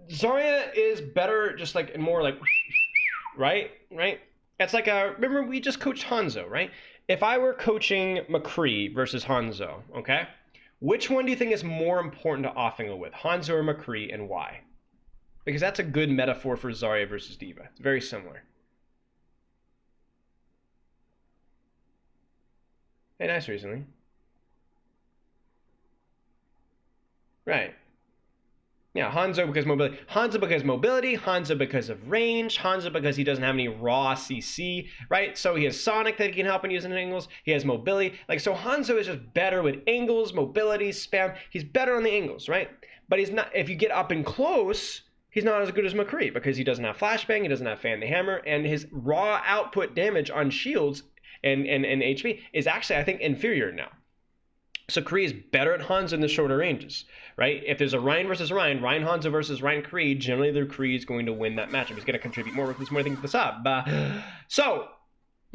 Zarya is better just like, more like, right? It's like remember we just coached Hanzo, right? If I were coaching McCree versus Hanzo, okay? Which one do you think is more important to off angle with? Hanzo or McCree, and why? Because that's a good metaphor for Zarya versus D.Va. It's very similar. Hey, nice recently. Right. Yeah, Hanzo because mobility. Hanzo because mobility. Hanzo because of range. Hanzo because he doesn't have any raw CC, right? So he has Sonic that he can help in using angles. He has mobility. Like, so Hanzo is just better with angles, mobility, spam. He's better on the angles, right? But he's not, if you get up and close, he's not as good as McCree because he doesn't have flashbang, he doesn't have fan the hammer, and his raw output damage on shields and HP is actually, I think, inferior now. So Kree is better at Hanzo in the shorter ranges, right? If there's a Ryan versus Ryan Hanzo versus Ryan Kree, generally the Kree is going to win that matchup. He's going to contribute more with this more things this up. So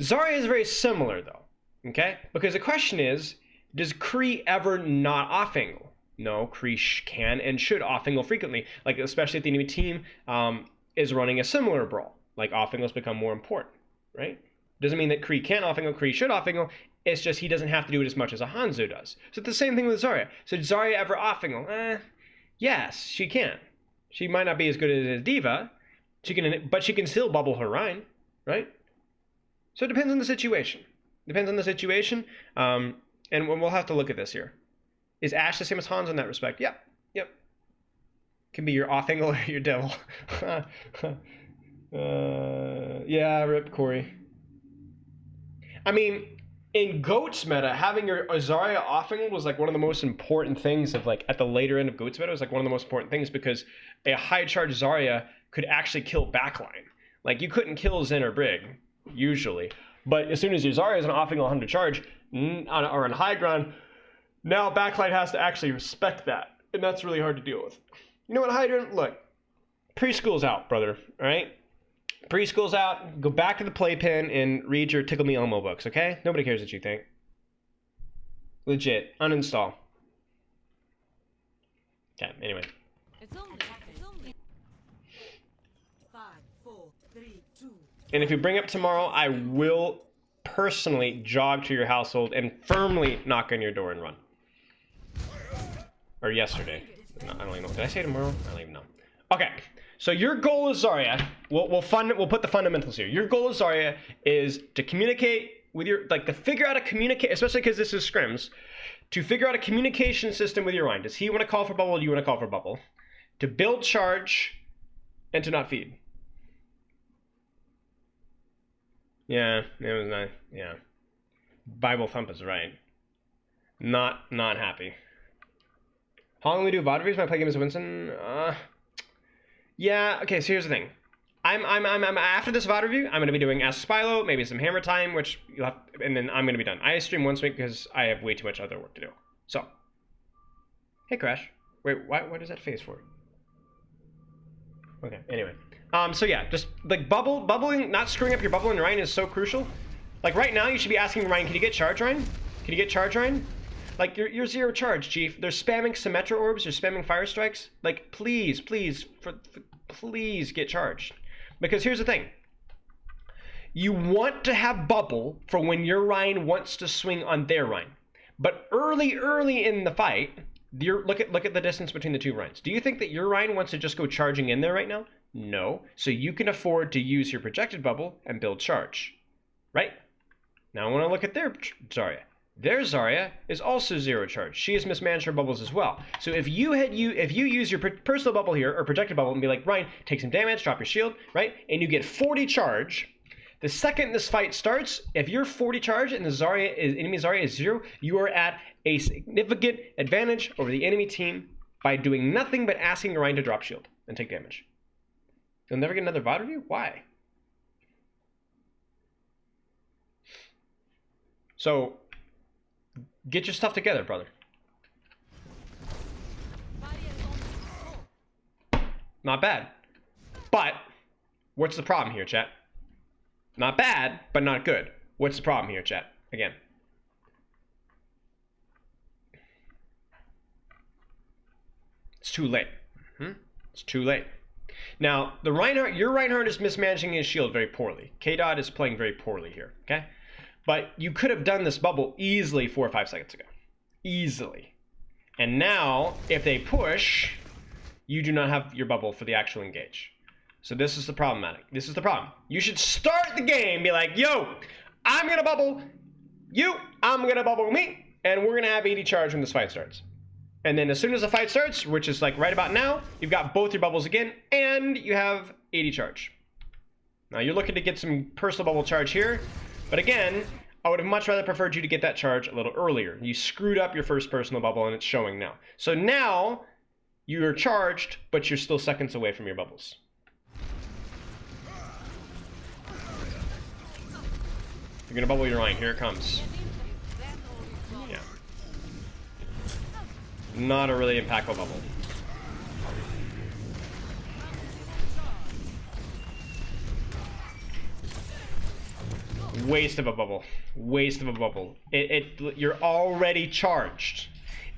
Zarya is very similar though, okay? Because the question is, does Kree ever not off angle? No, Kree can and should off angle frequently, like especially if the enemy team is running a similar brawl. Like off angles become more important, right? Doesn't mean that Kree can't off angle, Kree should off angle. It's just he doesn't have to do it as much as a Hanzo does. So it's the same thing with Zarya. So did Zarya ever off angle? Yes, she can. She might not be as good as D.Va, but she can still bubble her Rhine, right? So it depends on the situation. Depends on the situation, and we'll have to look at this here. Is Ashe the same as Hanzo in that respect? Yep. Can be your off angle or your devil. Yeah, rip Corey. I mean, in GOATS meta, having your Zarya off angle was like one of the most important things of like at the later end of GOATS meta. It was like one of the most important things because a high charge Zarya could actually kill backline. Like you couldn't kill Zen or Brig usually, but as soon as your Zarya is an off angle 100 charge or on high ground, now backline has to actually respect that, and that's really hard to deal with. You know what, Hydrant? Look, preschool's out, brother. All right. Preschool's out. Go back to the playpen and read your Tickle Me Elmo books, okay? Nobody cares what you think. Legit. Uninstall. Okay, anyway. It's only 5, 4, 3, 2. And if you bring up tomorrow, I will personally jog to your household and firmly knock on your door and run. Or yesterday. No, I don't even know. Did I say tomorrow? I don't even know. Okay. So your goal is Zarya. We'll put the fundamentals here. Your goal is Zarya is to communicate with your, like to figure out a communicate, especially because this is scrims, to figure out a communication system with your Rhine. Does he want to call for bubble? Do you want to call for bubble? To build charge and to not feed. Yeah, it was nice. Yeah. Bible thump is right. Not happy. How long we do VOD reviews? My play game is Winston. Yeah, okay, so here's the thing. I'm after this VOD review, I'm gonna be doing Ask Spilo, maybe some Hammer Time, which you'll have, and then I'm gonna be done. I stream once a week because I have way too much other work to do. So, hey Crash. Wait, what is that face for? Okay, anyway. So yeah, just like bubbling, not screwing up your bubble in Ryan is so crucial. Like right now, you should be asking Ryan, can you get charge, Ryan? Can you get charge, Ryan? Like you're zero charge, Chief. They're spamming Symmetra orbs. They're spamming fire strikes. Like please get charged. Because here's the thing. You want to have bubble for when your Ryan wants to swing on their Ryan. But early in the fight, look at the distance between the two Ryans. Do you think that your Ryan wants to just go charging in there right now? No. So you can afford to use your projected bubble and build charge. Right? Now I want to look at their Zarya. Their Zarya is also zero charge. She has mismanaged her bubbles as well. So if you use your personal bubble here or projected bubble and be like, Ryan, take some damage, drop your shield, right? And you get 40 charge. The second this fight starts, if you're 40 charge and the enemy Zarya is 0, you are at a significant advantage over the enemy team by doing nothing but asking your Ryan to drop shield and take damage. You'll never get another VOD review? Why? So get your stuff together, brother. Not bad. But what's the problem here, chat? Not bad, but not good. What's the problem here, chat? Again. It's too late. It's too late. Now, the Reinhardt, your Reinhardt is mismanaging his shield very poorly. K-Dot is playing very poorly here, okay? But you could have done this bubble easily 4 or 5 seconds ago. Easily. And now, if they push, you do not have your bubble for the actual engage. So this is the problematic. This is the problem. You should start the game, be like, yo, I'm gonna bubble you, I'm gonna bubble me, and we're gonna have 80 charge when this fight starts. And then as soon as the fight starts, which is like right about now, you've got both your bubbles again, and you have 80 charge. Now you're looking to get some personal bubble charge here, but again, I would have much rather preferred you to get that charge a little earlier. You screwed up your first personal bubble, and it's showing now. So now, you're charged, but you're still seconds away from your bubbles. You're gonna bubble your line. Here it comes. Yeah. Not a really impactful bubble. Waste of a bubble. Waste of a bubble. You're already charged.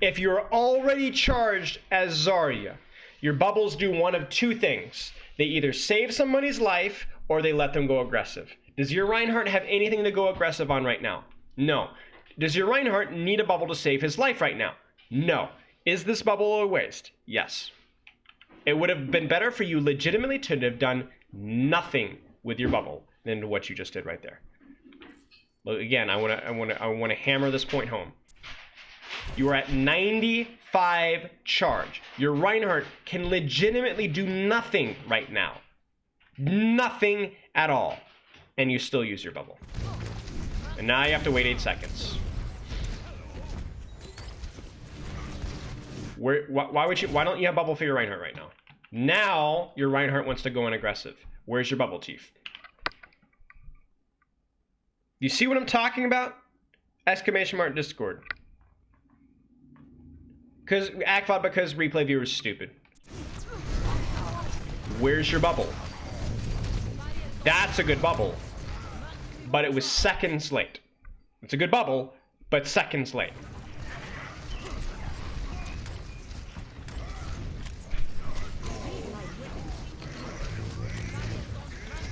If you're already charged as Zarya, your bubbles do one of two things. They either save somebody's life or they let them go aggressive. Does your Reinhardt have anything to go aggressive on right now? No. Does your Reinhardt need a bubble to save his life right now? No. Is this bubble a waste? Yes. It would have been better for you legitimately to have done nothing with your bubble than what you just did right there. Look, again, I want to hammer this point home. You are at 95 charge. Your Reinhardt can legitimately do nothing right now. Nothing at all. And you still use your bubble. And now you have to wait 8 seconds. Why don't you have bubble for your Reinhardt right now? Now your Reinhardt wants to go in aggressive. Where's your bubble, Chief? You see what I'm talking about? Exclamation mark Discord. Because replay viewers are stupid. Where's your bubble? That's a good bubble. But it was seconds late. It's a good bubble, but seconds late.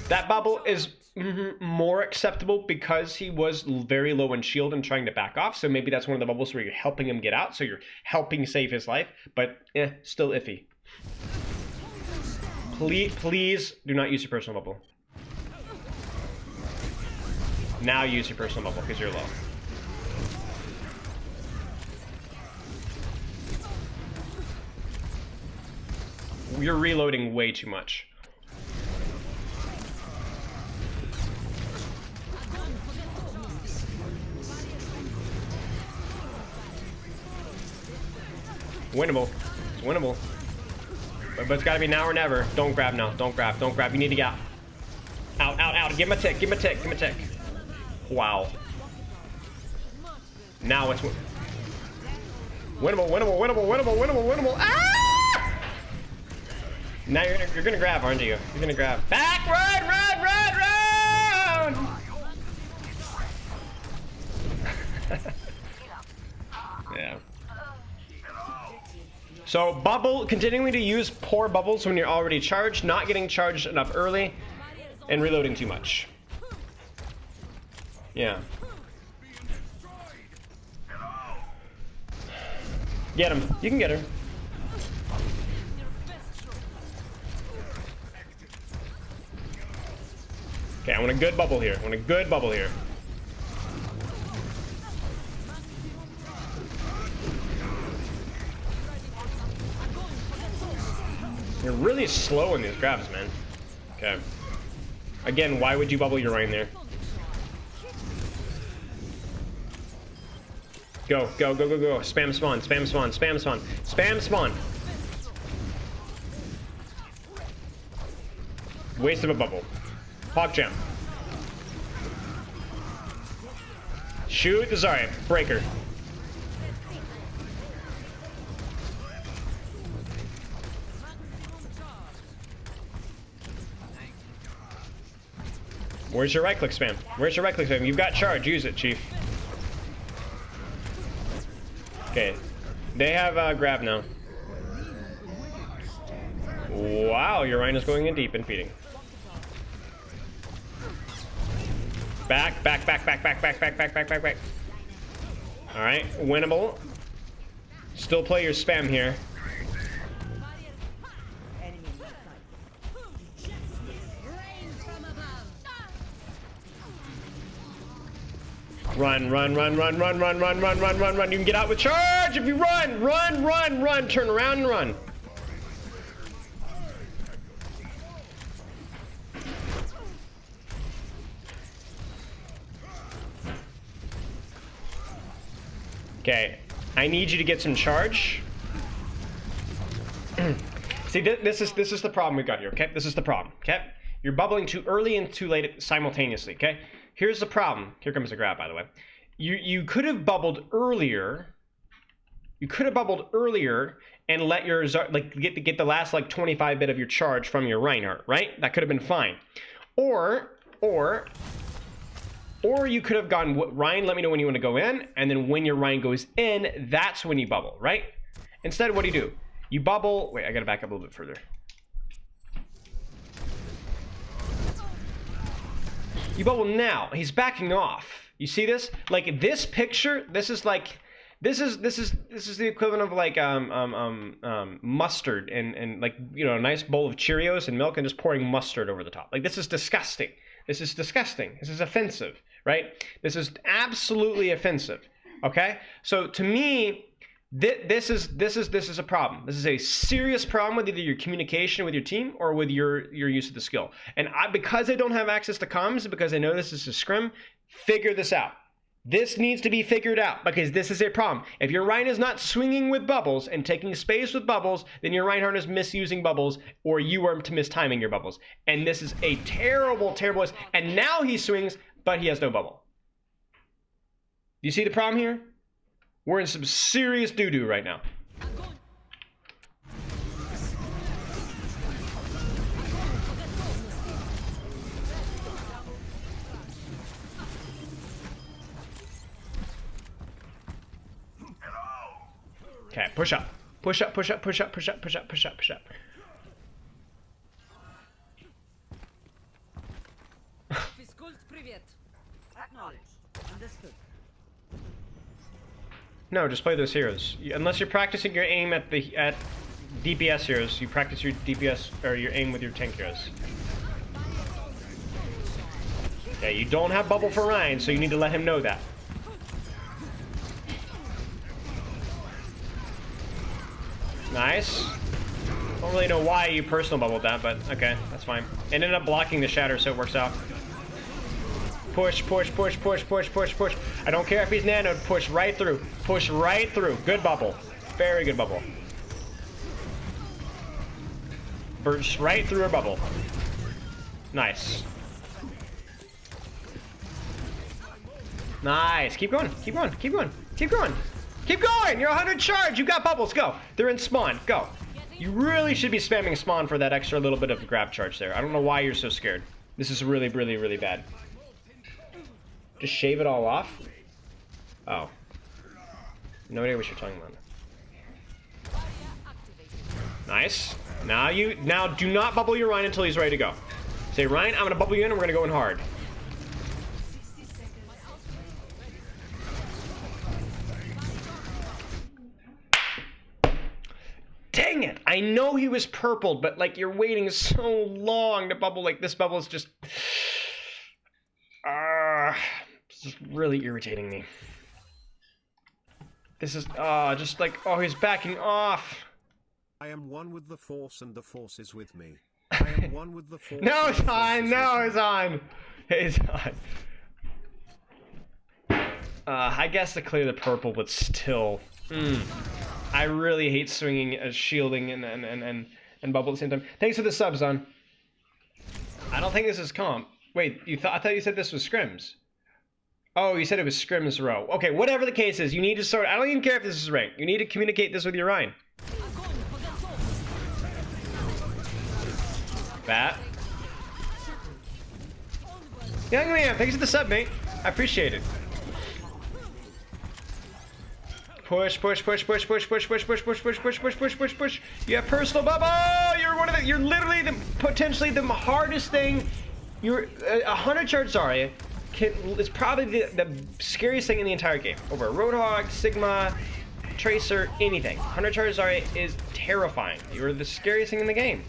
That bubble is more acceptable because he was very low in shield and trying to back off. So maybe that's one of the bubbles where you're helping him get out. So you're helping save his life. But still iffy. Please do not use your personal bubble. Now use your personal bubble because you're low. You're reloading way too much. Winnable. It's winnable. But it's got to be now or never. Don't grab now. Don't grab. Don't grab. You need to get out. Out, out, out. Give him a tick. Give him a tick. Give him a tick. Wow. Now it's winnable, winnable, winnable, winnable, winnable, winnable. Ah! Now you're gonna grab, aren't you? You're gonna grab. Back, run, run, run, run! Yeah. So bubble, continuing to use poor bubbles when you're already charged, not getting charged enough early, and reloading too much. Yeah. Get him. You can get her. Okay, I want a good bubble here. I want a good bubble here. You're really slow in these grabs, man. Okay. Again, why would you bubble your Rein there? Go, go, go, go, go. Spam spawn, spam spawn, spam spawn, spam spawn. Waste of a bubble. Pog jam. Shoot the Zarya. Breaker. Where's your right click spam? Where's your right click spam? You've got charge. Use it, Chief. Okay. They have grab now. Wow, your Rhino's going in deep and feeding. Back. Alright, winnable. Still play your spam here. Run. You can get out with charge if you run. Turn around and run. Okay, I need you to get some charge. See, this is the problem we got here, okay? This is the problem, okay? You're bubbling too early and too late simultaneously, okay? Here's the problem. Here comes the grab, by the way. You could have bubbled earlier. You could have bubbled earlier and let your get the last like 25 bit of your charge from your Reinhardt, right? That could have been fine. Or you could have gone, Ryan, let me know when you want to go in, and then when your Ryan goes in, that's when you bubble, right? Instead, what do? You bubble. Wait, I gotta back up a little bit further. You bubble now. He's backing off. You see this? Like this picture. This is the equivalent of like mustard and like, you know, a nice bowl of Cheerios and milk and just pouring mustard over the top. Like this is disgusting. This is disgusting. This is offensive, right? This is absolutely offensive. Okay. So to me, this is a problem. This is a serious problem with either your communication with your team or with your use of the skill. And because I don't have access to comms, because I know this is a scrim, figure this out. This needs to be figured out because this is a problem. If your Ryan is not swinging with bubbles and taking space with bubbles, then your Reinhardt is misusing bubbles or you are mistiming your bubbles. And this is a terrible, terrible. And now he swings, but he has no bubble. Do you see the problem here? We're in some serious doo-doo right now. Okay, push up. Push up. No, just play those heroes. Unless you're practicing your aim at DPS heroes, you practice your DPS or your aim with your tank heroes. Okay, you don't have bubble for Ryan, so you need to let him know that. Nice. Don't really know why you personal bubbled that, but okay, that's fine. It ended up blocking the shatter, so it works out. Push. I don't care if he's nanoed. Push right through. Push right through. Good bubble. Very good bubble. Burst right through a bubble. Nice. Nice. Keep going. You're 100 charge. You got bubbles. Go. They're in spawn. Go. You really should be spamming spawn for that extra little bit of grab charge there. I don't know why you're so scared. This is really, really, really bad. Just shave it all off? Oh. No idea what you're talking about. Nice. Now do not bubble your Ryan until he's ready to go. Say, Ryan, I'm gonna bubble you in and we're gonna go in hard. Dang it! I know he was purpled, but like you're waiting so long to bubble. Like this bubble is just this is really irritating me. This is just like, oh, he's backing off. I am one with the Force and the Force is with me. I am one with the Force. No, it's on. No, it's on. It's on. I guess to clear the purple, but still. I really hate swinging as shielding and bubble at the same time. Thanks for the subs, on. I don't think this is comp. Wait, I thought you said this was scrims. Oh, you said it was scrims row. Okay, whatever the case is, you need to sort. I don't even care if this is ranked. You need to communicate this with your Rhine. That. Young man, thanks for the sub, mate. I appreciate it. Push, push, push, push, push, push, push, push, push, push, push, push, push, push, push. You have personal bubble. You're one of the. You're literally the potentially the hardest thing. You're 100 charge Zarya. It's probably the scariest thing in the entire game. Over a Roadhog, Sigma, Tracer, anything. 100 charge Zarya is terrifying. You're the scariest thing in the game.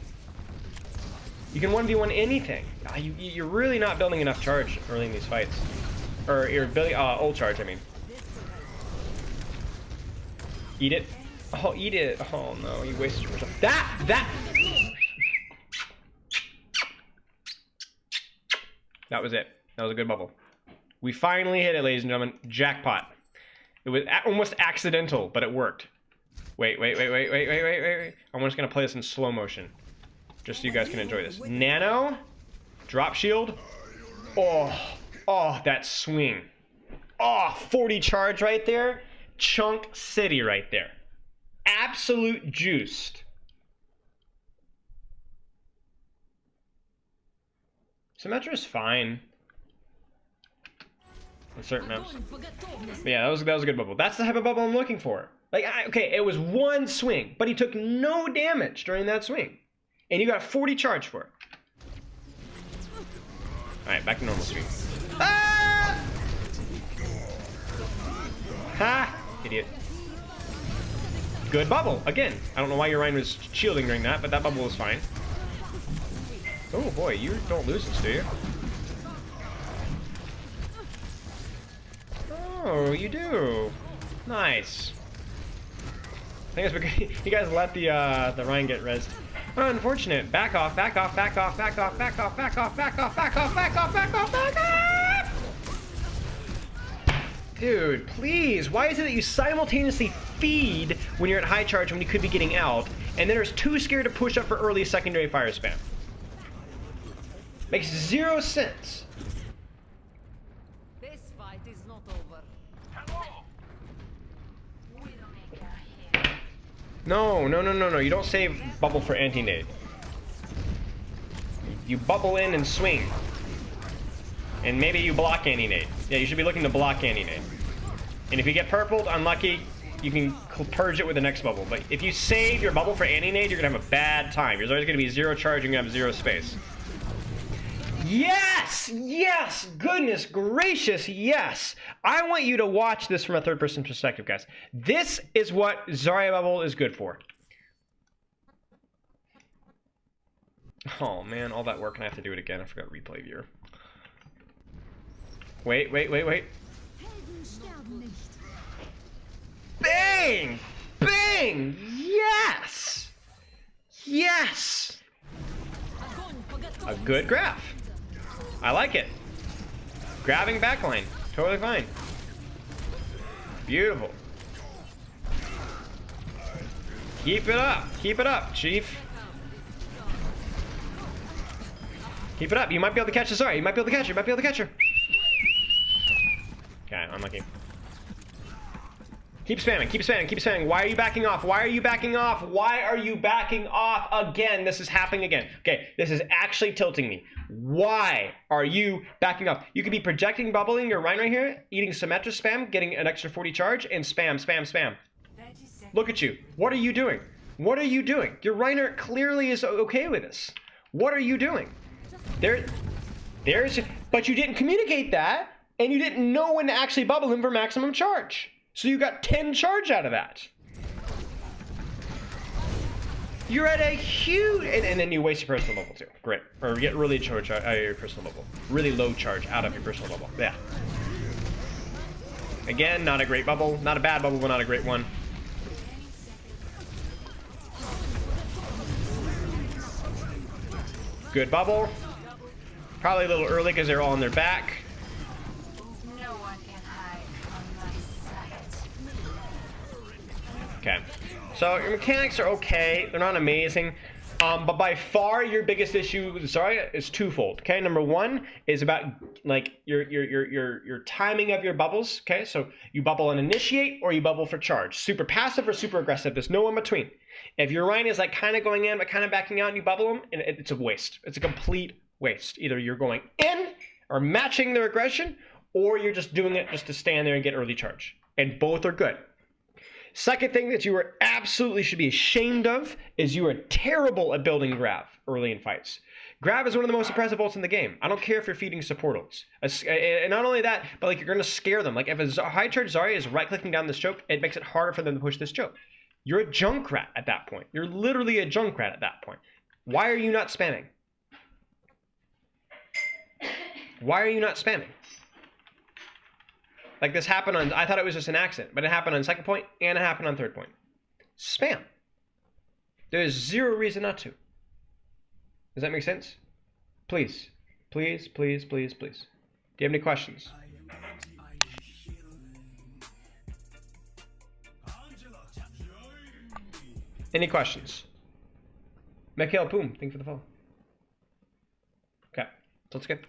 You can 1v1 anything. You're really not building enough charge early in these fights. Or you're building ult charge, I mean. Eat it. Oh, eat it. Oh no, you wasted your stuff. That was it. That was a good bubble. We finally hit it, ladies and gentlemen. Jackpot. It was almost accidental, but it worked. Wait. I'm just gonna play this in slow motion, just so you guys can enjoy this. Nano, drop shield. Oh, that swing. Oh, 40 charge right there. Chunk City right there. Absolute juiced. Symmetra is fine on certain maps. But yeah, that was a good bubble. That's the type of bubble I'm looking for. Like, okay, it was one swing, but he took no damage during that swing, and you got 40 charge for it. All right, back to normal speed. Ah! Ha! Idiot. Good bubble again. I don't know why your Rhine was shielding during that, but that bubble was fine. Oh boy, you don't lose this, do you? Oh, you do. Nice. I think it's because you guys let the Rhine get rezzed. Oh, unfortunate. Back off, back off, back off, back off, back off, back off, back off, back off, back off, back off, back off! Dude, please, why is it that you simultaneously feed when you're at high charge when you could be getting out, and then are too scared to push up for early secondary fire spam? Makes zero sense. This fight is not over. No. You don't save bubble for anti-nade. You bubble in and swing. And maybe you block anti-nade. Yeah, you should be looking to block anti-nade. And if you get purpled, unlucky, you can purge it with the next bubble. But if you save your bubble for anti-nade, you're going to have a bad time. There's always going to be zero charge, you're going to have zero space. Yes! Yes! Goodness gracious, yes! I want you to watch this from a third-person perspective, guys. This is what Zarya Bubble is good for. Oh, man, all that work, and I have to do it again. I forgot replay viewer. Wait. Bang! Bang! Yes! Yes! A good graph. I like it. Grabbing backline. Totally fine. Beautiful. Keep it up. Keep it up, Chief. Keep it up. You might be able to catch this. Alright, you might be able to catch her. You might be able to catch her. Okay, unlucky. Keep spamming, keep spamming, keep spamming. Why are you backing off? Why are you backing off? Why are you backing off again? This is happening again. Okay, this is actually tilting me. Why are you backing off? You could be projecting, bubbling your Rhine right here, eating Symmetra spam, getting an extra 40 charge, and spam. Look at you. What are you doing? What are you doing? Your Reiner clearly is okay with this. What are you doing? But you didn't communicate that, and you didn't know when to actually bubble him for maximum charge. So you got 10 charge out of that. You're at a huge... And then you waste your personal bubble too. Great. Or get really charge out of your personal bubble. Really low charge out of your personal bubble. Yeah. Again, not a great bubble. Not a bad bubble, but not a great one. Good bubble. Probably a little early because they're all on their back. Okay, so your mechanics are okay. They're not amazing. But by far your biggest issue with Zarya is twofold. Okay, number one is about like your timing of your bubbles. Okay, so you bubble on initiate or you bubble for charge. Super passive or super aggressive. There's no in between. If your Rhine is like kind of going in but kind of backing out and you bubble them, and it's a waste. It's a complete waste. Either you're going in or matching their aggression, or you're just doing it just to stand there and get early charge. And both are good. Second thing that you are absolutely should be ashamed of is you are terrible at building Grav early in fights. Grav is one of the most impressive ults in the game. I don't care if you're feeding support ults. And not only that, but like you're going to scare them. Like if a high charge Zarya is right clicking down this choke, it makes it harder for them to push this choke. You're a Junkrat at that point. You're literally a Junkrat at that point. Why are you not spamming? Why are you not spamming? Like this happened on, I thought it was just an accident, but it happened on second point and it happened on third point. Spam. There's zero reason not to. Does that make sense? Please, please, please, please, please. Do you have any questions? Any questions? Mikhail Poom, thank you for the follow. Okay, so let's get